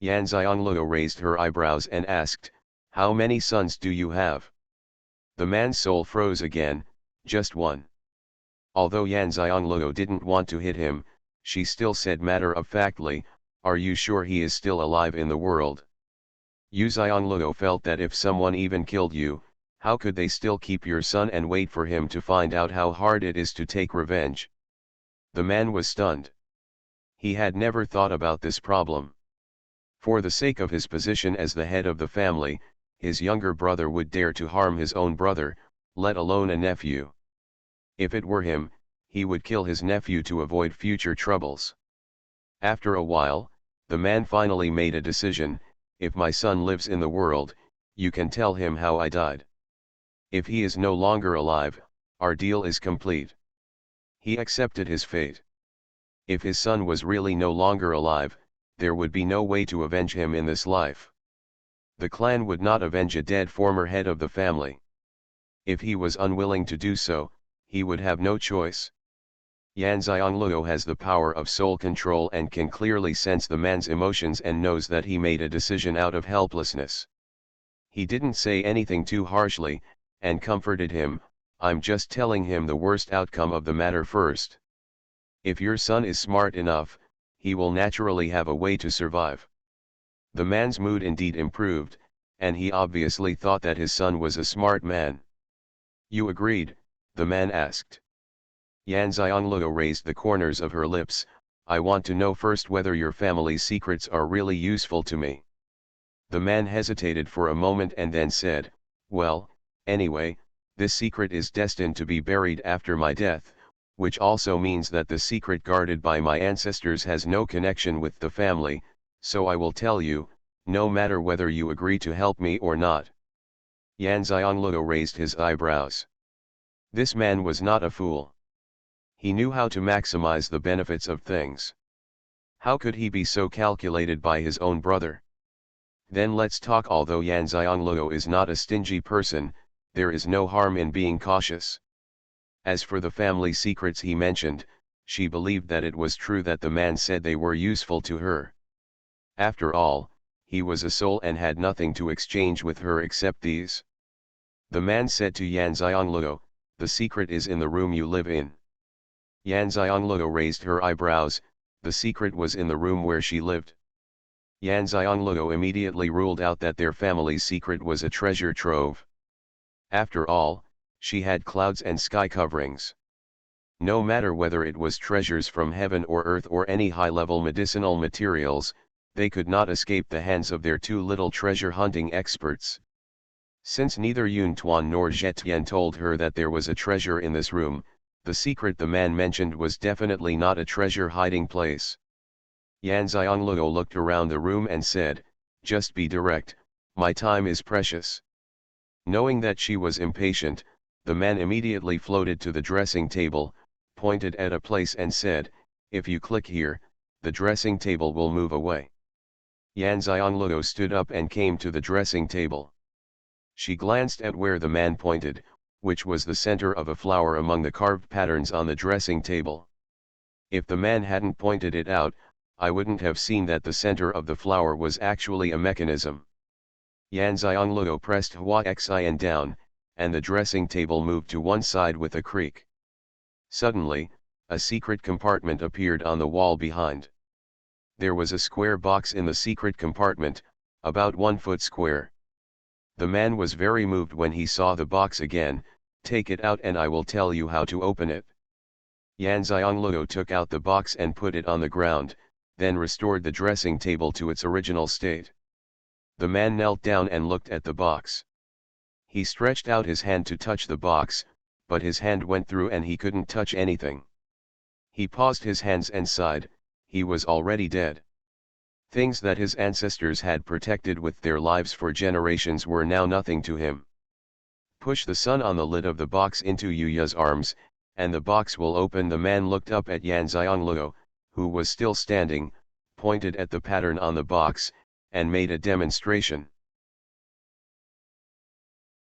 Yan Xiangluo raised her eyebrows and asked, "How many sons do you have?" The man's soul froze again, "Just one." Although Yan Xiangluo didn't want to hit him, she still said matter-of-factly, "Are you sure he is still alive in the world?" Yu Xiangluo felt that if someone even killed you, how could they still keep your son and wait for him to find out how hard it is to take revenge? The man was stunned. He had never thought about this problem. For the sake of his position as the head of the family, his younger brother would dare to harm his own brother, let alone a nephew. If it were him, he would kill his nephew to avoid future troubles. After a while, the man finally made a decision, "If my son lives in the world, you can tell him how I died. If he is no longer alive, our deal is complete." He accepted his fate. If his son was really no longer alive, there would be no way to avenge him in this life. The clan would not avenge a dead former head of the family. If he was unwilling to do so, he would have no choice. Yan Xiangluo has the power of soul control and can clearly sense the man's emotions and knows that he made a decision out of helplessness. He didn't say anything too harshly, and comforted him, I'm just telling him the worst outcome of the matter first. If your son is smart enough, he will naturally have a way to survive. The man's mood indeed improved, and he obviously thought that his son was a smart man. You agreed? The man asked. Yan Xiangleo raised the corners of her lips, I want to know first whether your family's secrets are really useful to me. The man hesitated for a moment and then said, well, anyway, this secret is destined to be buried after my death, which also means that the secret guarded by my ancestors has no connection with the family, so I will tell you, no matter whether you agree to help me or not. Yan Xiangleo raised his eyebrows. This man was not a fool. He knew how to maximize the benefits of things. How could he be so calculated by his own brother? Then let's talk. Although Yan Xiangleo is not a stingy person, there is no harm in being cautious. As for the family secrets he mentioned, she believed that it was true that the man said they were useful to her. After all, he was a soul and had nothing to exchange with her except these. The man said to Yan Xiangleo, the secret is in the room you live in. Yan Xiangleo raised her eyebrows, the secret was in the room where she lived. Yan Xiangleo immediately ruled out that their family's secret was a treasure trove. After all, she had clouds and sky coverings. No matter whether it was treasures from heaven or earth or any high-level medicinal materials, they could not escape the hands of their two little treasure-hunting experts. Since neither Yuntuan nor Zetian told her that there was a treasure in this room, the secret the man mentioned was definitely not a treasure hiding place. Yan Xiangleo looked around the room and said, just be direct, my time is precious. Knowing that she was impatient, the man immediately floated to the dressing table, pointed at a place and said, if you click here, the dressing table will move away. Yan Xiangleo stood up and came to the dressing table. She glanced at where the man pointed, which was the center of a flower among the carved patterns on the dressing table. If the man hadn't pointed it out, I wouldn't have seen that the center of the flower was actually a mechanism. Yan Xiangleo pressed Huaxian down, and the dressing table moved to one side with a creak. Suddenly, a secret compartment appeared on the wall behind. There was a square box in the secret compartment, about 1 foot square. The man was very moved when he saw the box again. Take it out and I will tell you how to open it. Yan Xiangleo took out the box and put it on the ground, then restored the dressing table to its original state. The man knelt down and looked at the box. He stretched out his hand to touch the box, but his hand went through and he couldn't touch anything. He paused his hands and sighed, he was already dead. Things that his ancestors had protected with their lives for generations were now nothing to him. Push the sun on the lid of the box into Yuya's arms, and the box will open. The man looked up at Yan Xiangleo, who was still standing, pointed at the pattern on the box, and made a demonstration.